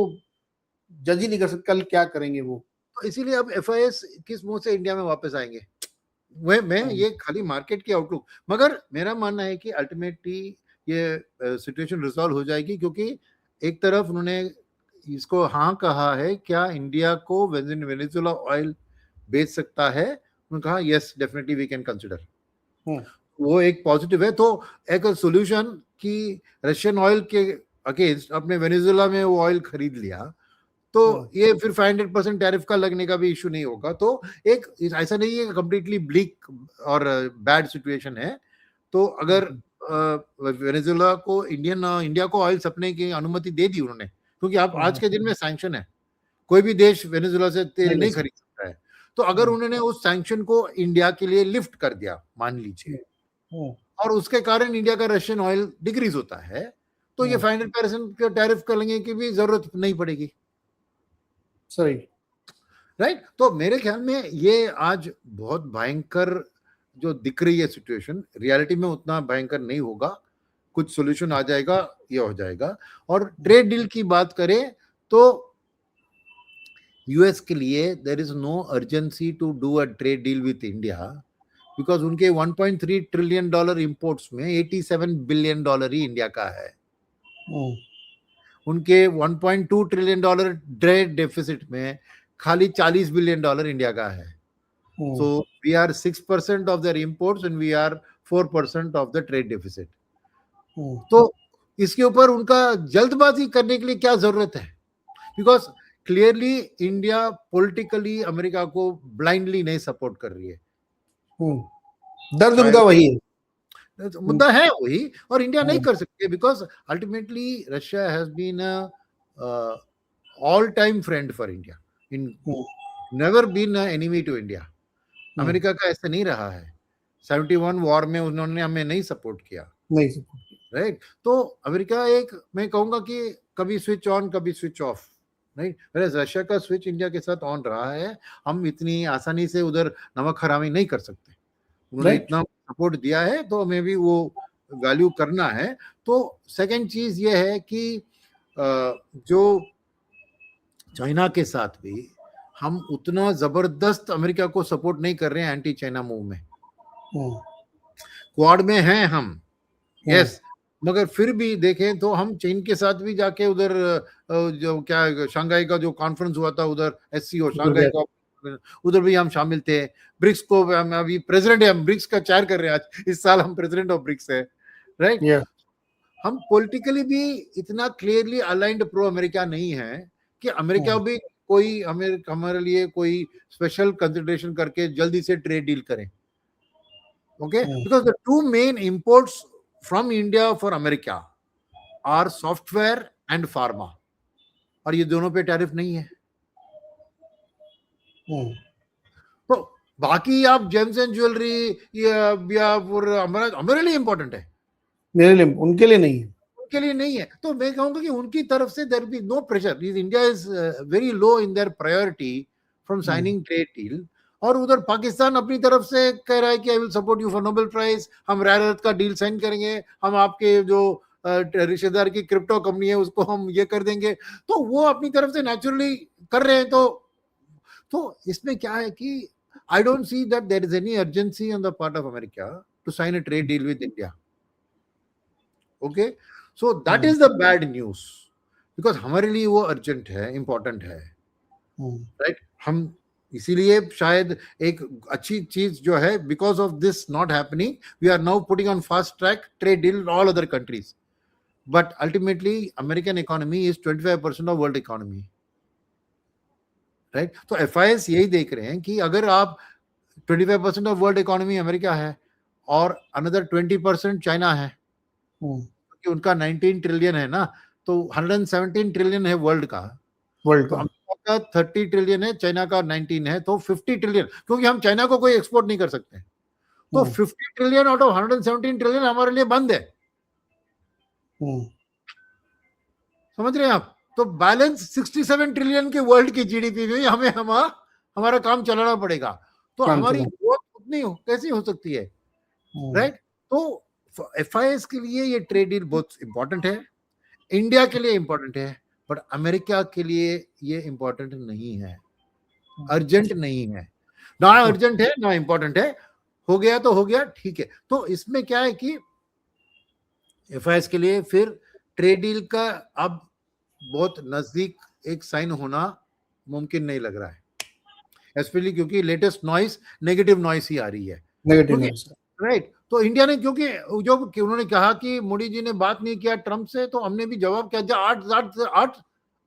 जज ही नहीं कर सकता कल क्या करेंगे वो। तो इसीलिए अब एफआईएस किस मुंह से इंडिया में वापस आएंगे। मैं ये खाली मार्केट की आउटलुक, मगर मेरा मानना है कि अल्टीमेटली ये सिचुएशन रिजॉल्व हो जाएगी, क्योंकि एक तरफ उन्होंने इसको हाँ कहा है, क्या इंडिया को वेनेजुएला ऑयल बेच सकता है, उन्होंने कहा yes definitely we can consider, वो एक पॉजिटिव है। तो एक सोल्यूशन कि रशियन ऑयल के अगेंस्ट अपने वेनेजुएला में वो ऑयल खरीद लिया तो ये फिर 500% टैरिफ का लगने का भी इशू नहीं होगा। तो एक ऐसा नहीं है कंप्लीटली ब्लिक और बैड सिचुएशन है। तो अगर वेनेजुएला को इंडिया को ऑयल सप्लाई की अनुमति दे दी उन्होंने, क्योंकि आप आज के दिन में सैंक्शन है, कोई भी देश वेनेजुएला से तेल नहीं खरीद सकता है। तो अगर उन्होंने उस सैंक्शन को इंडिया के लिए लिफ्ट कर दिया मान लीजिए, और उसके कारण इंडिया का रशियन ऑयल डिक्रीज होता है, तो ये 500% का टैरिफ करने की भी जरूरत नहीं पड़ेगी। सही, राइट। तो मेरे ख्याल में ये आज बहुत भयंकर जो दिख रही है सिचुएशन, रियलिटी में उतना भयंकर नहीं होगा, कुछ सॉल्यूशन आ जाएगा, ये हो जाएगा। और ट्रेड डील की बात करें तो यूएस के लिए there is no urgency to do a trade deal with India, because उनके 1.3 ट्रिलियन डॉलर इंपोर्ट्स में 87 बिलियन डॉलर ही इंडिया का है। उनके 1.2 ट्रिलियन डॉलर ट्रेड डेफिसिट में खाली 40 बिलियन डॉलर इंडिया का है। So we are 6% of their imports and we are 4% of the trade deficit. तो इसके ऊपर उनका जल्दबाजी करने के लिए क्या जरूरत है, because clearly India politically America को ब्लाइंडली नहीं सपोर्ट कर रही है। दर्द उनका वही है, मुद्दा है वही, और इंडिया नहीं कर सकती because ultimately Russia has been all time friend for India, in never been enemy to India. America का ऐसा नहीं रहा है, 71 वॉर में उन्होंने हमें नहीं सपोर्ट किया, राइट। तो अमेरिका एक, मैं कहूंगा कि कभी स्विच ऑन कभी स्विच ऑफ, राइट। रशिया का स्विच इंडिया के साथ ऑन रहा है, हम इतनी आसानी से उधर नमक हरामी नहीं कर सकते। उन्होंने इतना सपोर्ट दिया है तो हमें भी वो वैल्यू करना है। तो सेकंड चीज ये है कि जो चाइना के साथ भी हम उतना जबरदस्त अमेरिका को सपोर्ट नहीं कर रहे हैं एंटी चाइना मूव में। क्वाड में हैं हम, यस, मगर फिर भी देखें तो हम चीन के साथ भी जाके उधर जो क्या शंघाई का जो कॉन्फ्रेंस हुआ था उधर SCO शंघाई का, उधर भी हम शामिल थे। ब्रिक्स को हम अभी प्रेसिडेंट है, हम ब्रिक्स का चेयर कर रहे हैं आज, इस साल हम प्रेसिडेंट ऑफ ब्रिक्स है, राइट। हम पॉलिटिकली भी इतना क्लियरली अलाइंड प्रो अमेरिका नहीं है कि अमेरिका भी कोई हमारे लिए कोई स्पेशल कंसिडरेशन करके जल्दी से ट्रेड डील करें, okay. Because the two main imports from India for America are software and pharma, और ये दोनों पे टैरिफ नहीं है। तो बाकी आप जेम्स एंड ज्वेलरी या हमारे लिए इंपॉर्टेंट है, मेरे लिए, उनके लिए नहीं है, उनके लिए नहीं है। तो मैं कहूंगा कि उनकी तरफ से there be no pressure, India is very low in their priority from signing trade deal. और उधर पाकिस्तान अपनी तरफ से कह रहा है कि I will support you for Nobel prize, हम रेयर अर्थ का डील साइन करेंगे, हम आपके जो रिश्तेदार की क्रिप्टो कंपनी है, उसको हम ये कर देंगे, तो वो अपनी तरफ से नेचुरली कर रहे हैं। तो इसमें क्या है कि I don't see that there is any urgency on the part of America to sign a trade deal with India. Okay, so that is the bad news, because हमारे लिए वो अर्जेंट है, इंपॉर्टेंट है, राइट? हम इसीलिए शायद एक अच्छी चीज जो है, because of this not happening, we are now putting on fast track trade deal all other countries, but ultimately American economy is 25% of world economy, right? तो FIS यही देख रहे हैं कि अगर आप 25% ऑफ वर्ल्ड इकोनॉमी अमेरिका है और अनदर 20% चाइना है, क्योंकि उनका 19 ट्रिलियन है ना, तो 117 ट्रिलियन है वर्ल्ड का, तो अमेरिका का 30 ट्रिलियन है, चाइना का 19 है, तो 50 ट्रिलियन, क्योंकि हम चाइना को कोई एक्सपोर्ट नहीं कर सकते, तो 50 ट्रिलियन आउट ऑफ 117 ट्रिलियन हमारे लिए बंद है। समझ रहे हैं आप? तो बैलेंस 67 ट्रिलियन के वर्ल्ड की जीडीपी में हमें हमारा काम चलाना पड़ेगा, तो हमारी ग्रोथ उतनी कैसी हो सकती है, राइट? तो FIS के लिए ये ट्रेड डील बहुत इंपॉर्टेंट है, इंडिया के लिए इंपॉर्टेंट है, बट अमेरिका के लिए ये इंपॉर्टेंट नहीं है, अर्जेंट नहीं है, ना अर्जेंट है ना इंपॉर्टेंट है, हो गया तो हो गया, ठीक है। तो इसमें क्या है कि FIS के लिए फिर ट्रेड डील का अब बहुत नजदीक एक साइन होना मुमकिन नहीं लग रहा है, स्पेशली क्योंकि लेटेस्ट नॉइस नेगेटिव नॉइस ही आ रही है, राइट? तो इंडिया ने, क्योंकि जो उन्होंने कहा कि मोदी जी ने बात नहीं किया ट्रंप से, तो हमने भी जवाब किया,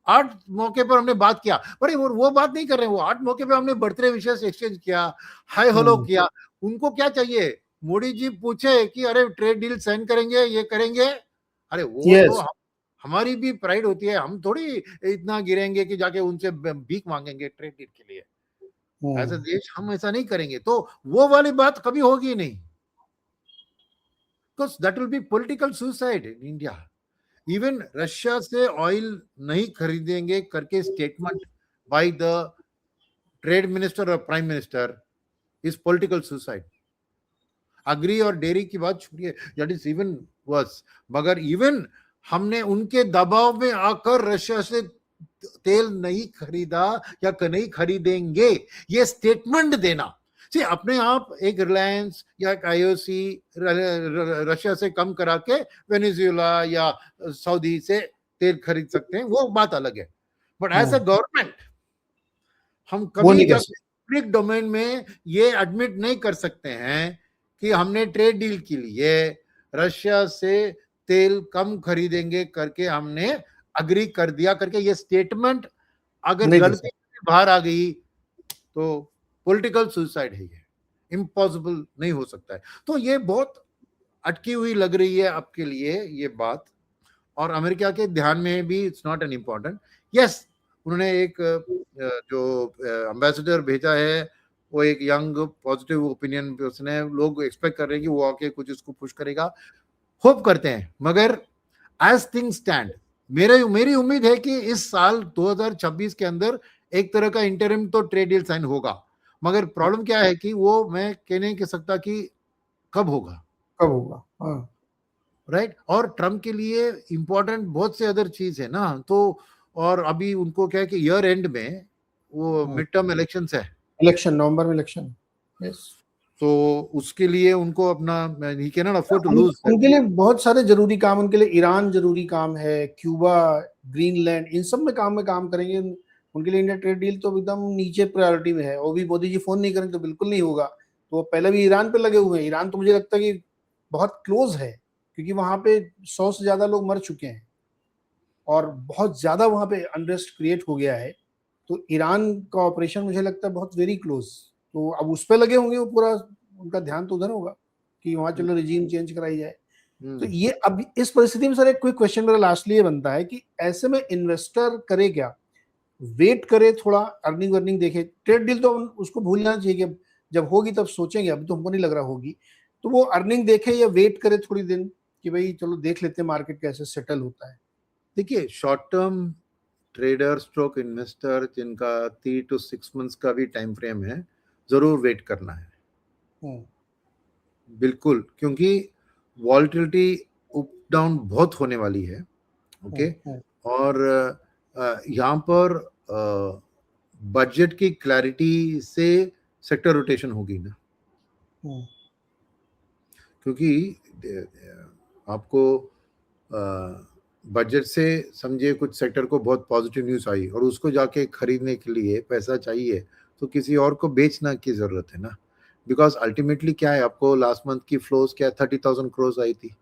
आठ मौके पर हमने बात किया, पर वो बात नहीं कर रहे हैं, वो 8 मौके पर हमने बर्थडे विशेष एक्सचेंज किया, हाय हेलो किया। उनको क्या चाहिए? मोदी जी पूछे कि अरे ट्रेड डील साइन करेंगे, ये करेंगे, अरे वो तो हमारी भी प्राइड होती है, हम थोड़ी इतना गिरेंगे कि जाके उनसे भीख मांगेंगे ट्रेड डील के लिए, एज अ देश हम ऐसा नहीं करेंगे, तो वो वाली बात कभी होगी नहीं, because that will be political suicide in India. Even Russia से ऑयल नहीं खरीदेंगे करके statement by the trade minister और prime minister is political suicide. Agri और डेयरी की बात छोड़िए, दैट इज इवन वर्स, मगर इवन हमने उनके दबाव में आकर रशिया से तेल नहीं खरीदा या नहीं खरीदेंगे, ये स्टेटमेंट देना, सी अपने आप एक रिलायंस या एक IOC रशिया से कम करा के वेनेजुएला या सऊदी से तेल खरीद सकते हैं, वो बात अलग है, बट एज अ गवर्नमेंट हम कभी पब्लिक डोमेन में ये एडमिट नहीं कर सकते हैं कि हमने ट्रेड डील के लिए रशिया से तेल कम खरीदेंगे करके हमने अग्री कर दिया करके, ये स्टेटमेंट अगर गलती से बाहर आ गई तो पॉलिटिकल सुसाइड है, ये इम्पॉसिबल नहीं हो सकता है। तो ये बहुत अटकी हुई लग रही है आपके लिए ये बात, और अमेरिका के ध्यान में भी it's not an important. Yes, उन्होंने एक जो एम्बेसडर भेजा है वो एक यंग पॉजिटिव ओपिनियन, उसने लोग एक्सपेक्ट कर रहे हैं कि वो आके कुछ इसको पुश करेगा, होप करते हैं, मगर एज थिंग स्टैंड मेरी उम्मीद है कि इस साल 2026 के अंदर एक तरह का इंटरिम तो ट्रेड डील साइन होगा, मगर प्रॉब्लम क्या है कि वो मैं कह नहीं कह सकता कि कब होगा, राइट? और ट्रम्प के लिए इंपॉर्टेंट बहुत से अदर चीज है ना, तो और अभी उनको क्या है कि ईयर एंड में वो मिड टर्म इलेक्शंस है, नवंबर में इलेक्शन, यस, तो उसके लिए उनको अपना ही can not afford to lose, उनके लिए बहुत सारे जरूरी काम, उनके लिए ईरान जरूरी काम है, क्यूबा, ग्रीनलैंड, इन सब में काम करेंगे, उनके लिए इंडिया ट्रेड डील तो एकदम नीचे प्रायोरिटी में है, वो भी मोदी जी फोन नहीं करेंगे तो बिल्कुल नहीं होगा, तो वो पहले भी ईरान पे लगे हुए हैं। ईरान तो मुझे लगता है कि बहुत क्लोज है, क्योंकि वहां पे 100 से ज्यादा लोग मर चुके हैं और बहुत ज्यादा वहां पे अनरेस्ट क्रिएट हो गया है, तो ईरान का ऑपरेशन मुझे लगता है बहुत वेरी क्लोज, तो अब उस पर लगे होंगे, वो पूरा उनका ध्यान तो उधर होगा कि वहां चलो रिजीम चेंज कराई जाए। तो ये अब इस परिस्थिति में सर एक क्विक क्वेश्चन मेरा लास्टली ये बनता है कि ऐसे में इन्वेस्टर करे क्या, वेट करे थोड़ा, अर्निंग देखे, ट्रेड डील तो उसको भूलना चाहिए कि जब होगी तब सोचेंगे, अभी तो हमको नहीं लग रहा होगी, तो वो अर्निंग देखे या वेट करे थोड़ी दिन कि भाई चलो देख लेते हैं मार्केट कैसे सेटल होता है। देखिए, short term trader stroke investor जिनका 3 to 6 months का भी टाइम फ्रेम है, जरूर वेट करना है, बिल्कुल, क्योंकि वॉलेटिलिटी अप डाउन बहुत होने वाली है, ओके। और यहाँ पर बजट की क्लैरिटी से सेक्टर रोटेशन होगी ना, क्योंकि आपको बजट से समझिए कुछ सेक्टर को बहुत पॉजिटिव न्यूज़ आई और उसको जाके खरीदने के लिए पैसा चाहिए, तो किसी और को बेचना की ज़रूरत है ना, बिकॉज अल्टीमेटली क्या है, आपको लास्ट मंथ की फ्लोज क्या 30,000 करोड़ आई थी,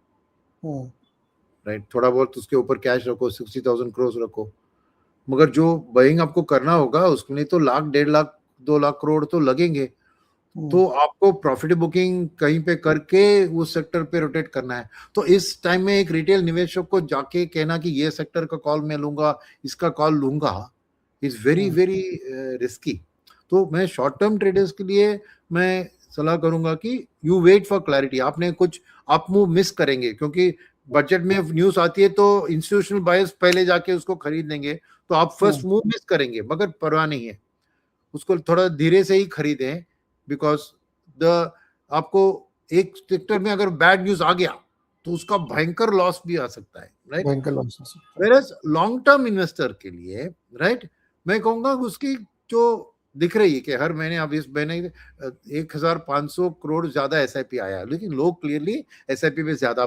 राइट। थोड़ा बहुत उसके ऊपर कैश रखो, 60,000 करोड़ रखो, मगर जो बाइंग आपको करना होगा उसके लिए तो लाख, 1.5 लाख, 2 लाख करोड़ तो लगेंगे। तो आपको प्रॉफिट बुकिंग कहीं पे करके उस सेक्टर पे रोटेट करना है। तो इस टाइम में एक रिटेल निवेशक को जाके कहना कि ये सेक्टर का कॉल मैं लूंगा, इसका कॉल लूंगा, इज वेरी वेरी रिस्की। तो मैं शॉर्ट टर्म ट्रेडर्स के लिए मैं सलाह करूंगा कि यू वेट फॉर क्लैरिटी। आपने कुछ अप मूव मिस करेंगे, क्योंकि बजट में न्यूज आती है तो इंस्टीट्यूशनल बायर्स पहले जाके उसको खरीद लेंगे, तो आप फर्स्ट मूव मिस करेंगे, मगर परवाह नहीं है, उसको थोड़ा धीरे से ही खरीदें, बिकॉज द आपको एक सेक्टर में अगर बैड न्यूज आ गया तो उसका भयंकर लॉस भी आ सकता है, राइट। भयंकर लॉस हो सकता है। वेयरएज लॉन्ग टर्म इन्वेस्टर के लिए, राइट, मैं कहूंगा उसकी जो दिख रही है कि हर महीने अब इस महीने 1,500 करोड़ ज्यादा एसआईपी आया है, लेकिन लोग क्लियरली एसआईपी पे ज्यादा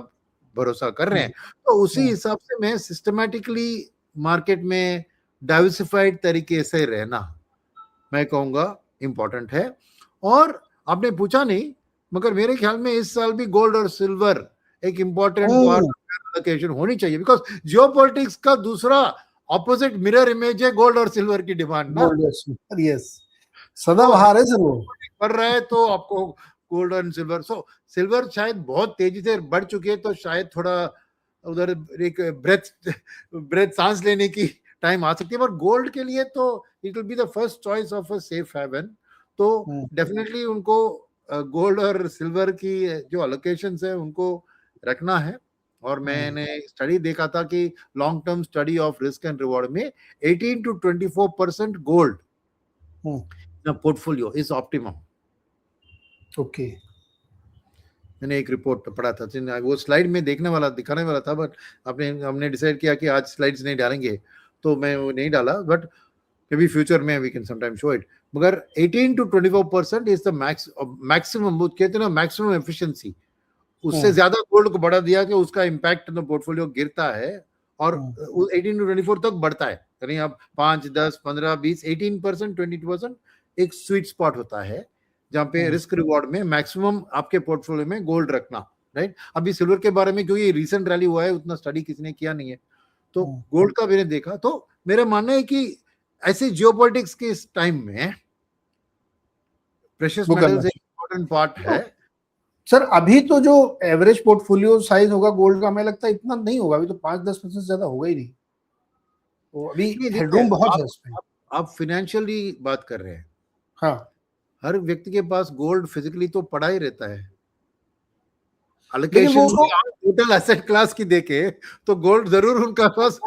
भरोसा कर रहे हैं, तो उसी हिसाब से मैं सिस्टमैटिकली मार्केट में डाइवर्सिफाइड तरीके से रहना मैं कहूंगा इंपॉर्टेंट है। और आपने पूछा नहीं, मगर मेरे ख्याल में इस साल भी गोल्ड और सिल्वर एक इंपॉर्टेंट पार्ट एलोकेशन होनी चाहिए, बिकॉज जियोपॉलिटिक्स का दूसरा ऑपोजिट मिरर इमेज है गोल्ड और सिल्वर की डिमांड ना। यस, सदाबहार है सर वो। बढ़ रहा है तो आपको गोल्ड और सिल्वर, सो सिल्वर शायद बहुत तेजी से बढ़ चुकी है, तो शायद थोड़ा उधर एक ब्रेथ सांस लेने की टाइम आ सकती है, पर गोल्ड के लिए तो it will be the first choice of a safe haven. तो डेफिनेटली उनको गोल्ड और सिल्वर की जो अलोकेशंस है उनको रखना है। और मैंने स्टडी देखा था कि long term study of risk and reward में 18 to 24% gold portfolio is optimum. Okay, मैंने एक रिपोर्ट पढ़ा था, वो स्लाइड में देखने वाला दिखाने वाला था, बट हमने डिसाइड किया कि आज स्लाइड्स नहीं डालेंगे, तो मैं वो नहीं डाला, बट मे बी फ्यूचर में we can sometime show it. मगर 18 to 24% इज द मैक्सिमम, कहते हैं ना मैक्सिमम एफिशिएंसी, उससे ज्यादा गोल्ड को बढ़ा दिया कि उसका इम्पैक्ट पोर्टफोलियो गिरता है और 18 to 24 तक बढ़ता है, यानी आप 5, 10, 15, 20, 18%, 22% एक स्वीट स्पॉट होता है जहां पे रिस्क रिवॉर्ड में मैक्सिमम आपके पोर्टफोलियो में गोल्ड रखना, राइट। अभी सिल्वर के बारे में क्योंकि रिसेंट रैली हुआ है, उतना स्टडी किसी ने किया नहीं है, तो गोल्ड का मैंने देखा। तो मेरा मानना है कि ऐसे जियोपॉलिटिक्स के इस टाइम में प्रेशियस मेटल्स एक इंपॉर्टेंट पार्ट है। सर अभी तो जो एवरेज पोर्टफोलियो साइज होगा गोल्ड का, हमें लगता है इतना नहीं होगा, अभी तो 5-10% ज्यादा होगा ही नहीं, तो अभी हेडरूम बहुत है उसमें। आप फाइनेंशियली बात कर रहे हैं, हाँ, हर व्यक्ति के पास गोल्ड फिजिकली तो पड़ा ही रहता है। अलोकेशन टोटल एसेट क्लास की देखे तो गोल्ड जरूर उनका पास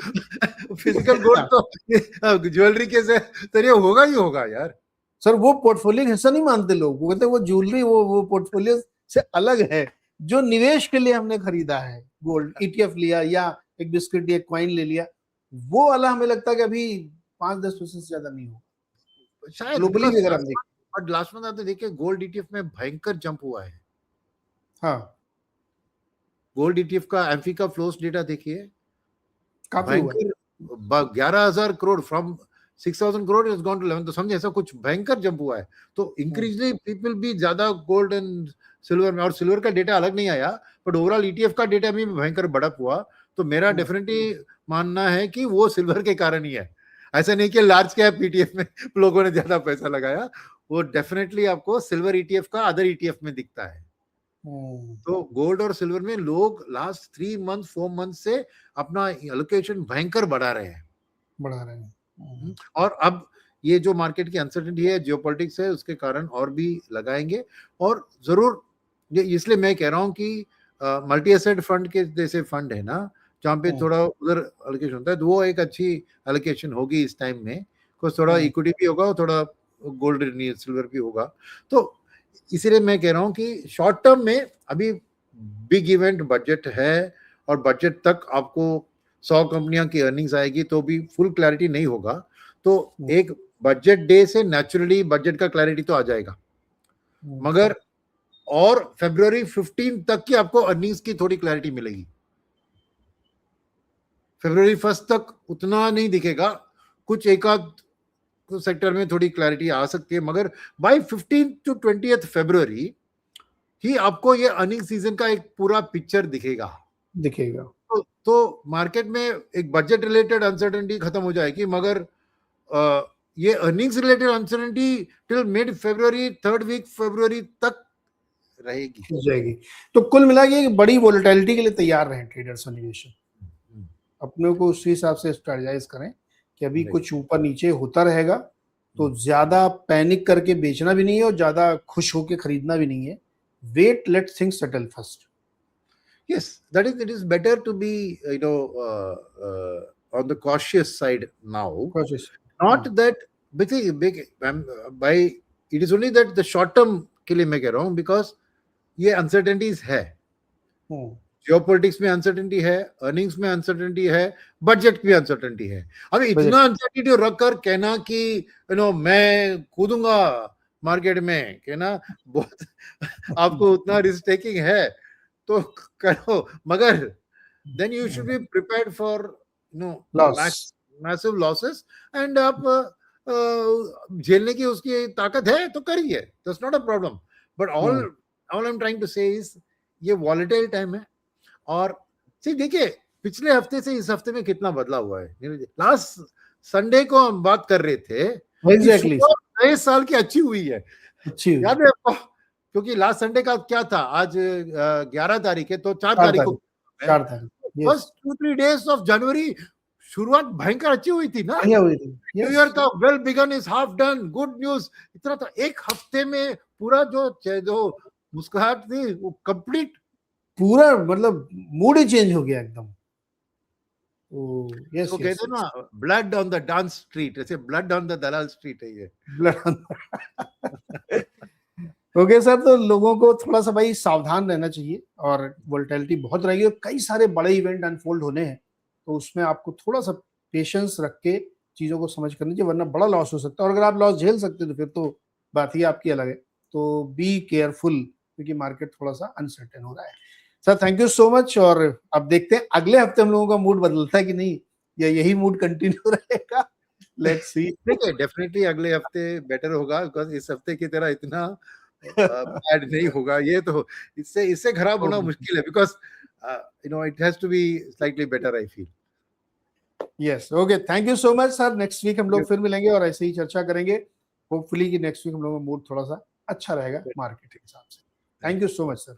फिजिकल गोल्ड तो ज्वेलरी के जरिए होगा ही होगा यार। सर वो पोर्टफोलियो हिस्सा नहीं मानते लोग, वो कहते हैं वो ज्वेलरी वो पोर्टफोलियो से अलग है, जो निवेश के लिए हमने खरीदा है, गोल्ड ईटीएफ लिया या एक बिस्किट या कॉइन ले लिया, वो वाला हमें लगता है कि अभी 5-10% से ज्यादा नहीं होगा शायद ग्लोबली भी अगर हम देखें। बट लास्ट मंथ आते देखिए गोल्ड ईटीएफ में भयंकर जंप हुआ है। हाँ, गोल्ड ईटीएफ का एम्फी का फ्लोस डेटा देखिए, भयंकर 11,000 crore from 6,000 crore is gone to 11, तो समझे ऐसा कुछ भयंकर जंप हुआ है। तो इंक्रीजली पीपल भी ज्यादा गोल्ड एंड सिल्वर में, और सिल्वर का डेटा अलग नहीं आया, बट ओवरऑल ईटीएफ का डेटा में भयंकर बढ़त हुआ। तो मेरा डेफिनेटली मानना है कि वो सिल्वर के कारण ही है, ऐसा नहीं कि लार्ज कैप ईटीएफ में लोगों ने ज्यादा पैसा लगाया, वो डेफिनेटली आपको सिल्वर ईटीएफ का अदर ईटीएफ में दिखता है। तो गोल्ड और सिल्वर में लोग लास्ट 3 मंथ 4 मंथ से अपना एलोकेशन भयंकर बढ़ा रहे हैं। और अब ये जो मार्केट की अनसर्टेनिटी है, जियोपॉलिटिक्स है, उसके कारण और भी लगाएंगे। और जरूर इसलिए मैं कह रहा हूं कि मल्टी एसेट फंड के जैसे फंड है ना, जहाँ पे थोड़ा उधर एलोकेशन होता है, तो वो एक अच्छी एलोकेशन होगी इस टाइम में, कुछ थोड़ा इक्विटी भी होगा और थोड़ा गोल्ड सिल्वर भी होगा। तो इसीलिए मैं कह रहा हूं कि शॉर्ट टर्म में अभी बिग इवेंट बजट है और बजट तक आपको 100 कंपनियां की अर्निंग्स आएगी तो भी फुल क्लैरिटी नहीं होगा। तो एक बजट डे से नेचुरली बजट का क्लैरिटी तो आ जाएगा, मगर और फरवरी 15 तक की आपको अर्निंग्स की थोड़ी क्लैरिटी मिलेगी। फरवरी 1 तक उतना नहीं दिखेगा, कुछ एक आध सेक्टर में थोड़ी क्लैरिटी आ सकती है, मगर बाय 15 to 20 फरवरी ही आपको ये अर्निंग सीजन का एक पूरा पिक्चर दिखेगा। तो मार्केट में एक बजट रिलेटेड अनसर्टेनिटी खत्म हो जाएगी, मगर ये earnings related uncertainty till mid February, 3rd week फरवरी तक रहेगी। तो कुल मिला के एक बड़ी वोलेटिलिटी के लिए तैयार रहें ट्रेडर्स और निवेशक, अपने को उस हिसाब से स्ट्रेटजाइज करें कि अभी कुछ ऊपर नीचे होता रहेगा, तो ज्यादा पैनिक करके बेचना भी नहीं है और ज्यादा खुश होके खरीदना भी नहीं है। Wait, let things settle first. Yes, that is, it is better to be, on the cautious side now. Not that big, by it is only that the short term के लिए मैं कह रहा हूँ, because ये uncertainties है, geopolitics में uncertainty है, अर्निंग्स में अनसर्टेनिटी है, बजट में अनसर्टेनिटी है। अभी इतना अनसर्टेनिटी रखकर कहना कि मैं कूदूंगा मार्केट में, कहना बहुत आपको उतना रिस्क टेकिंग है तो करो, मगर then you should be prepared for massive losses, and आप झेलने की उसकी ताकत है तो करिए, that's not a problem. But all I am trying to say is ये वॉलेटाइल टाइम है। और देखिए पिछले हफ्ते से इस हफ्ते में कितना बदला हुआ है। लास्ट संडे को हम बात कर रहे थे, एग्जैक्टली नए साल की अच्छी हुई है, याद है आपको? क्योंकि लास्ट संडे का क्या था, आज 11 तारीख है, तो 4 तारीख को फर्स्ट 2-3 डेज ऑफ जनवरी शुरुआत भयंकर अच्छी हुई थी ना, न्यू ईयर का well begun is half done, good news इतना था। एक हफ्ते में पूरा जो मुस्कुराहट थी वो कंप्लीट, पूरा मतलब मूड ही चेंज हो गया एकदम। तो कहते ना blood on the dance street, ऐसे blood on the Dalal street है ये। ओके सर, तो लोगों को थोड़ा सा भाई सावधान रहना चाहिए, और वोलेटिलिटी बहुत रहेगी और कई सारे बड़े इवेंट अनफोल्ड होने हैं, तो उसमें आपको थोड़ा सा पेशेंस रख के चीजों को समझ करनी चाहिए, वरना बड़ा लॉस हो सकता है। और अगर आप लॉस झेल सकते हो तो फिर तो बात ही आपकी अलग है। तो बी केयरफुल, क्योंकि मार्केट थोड़ा सा अनसर्टेन हो रहा है। Sir thank you so much, और अब देखते हैं अगले हफ्ते हम लोगों का मूड बदलता है कि नहीं, या यही मूड कंटिन्यू रहेगा। Let's see. देखिए डेफिनेटली अगले हफ्ते बेटर होगा, बिकॉज इस हफ्ते की तरह इतना बैड नहीं होगा। ये तो इससे खराब होना मुश्किल है, because it has to be slightly better, I feel. Yes, okay, thank you so much sir. Next week हम लोग फिर मिलेंगे और ऐसे ही चर्चा करेंगे। होपफुली कि नेक्स्ट वीक हम लोगों का मूड थोड़ा सा अच्छा रहेगा मार्केट के हिसाब से। Thank you so much sir.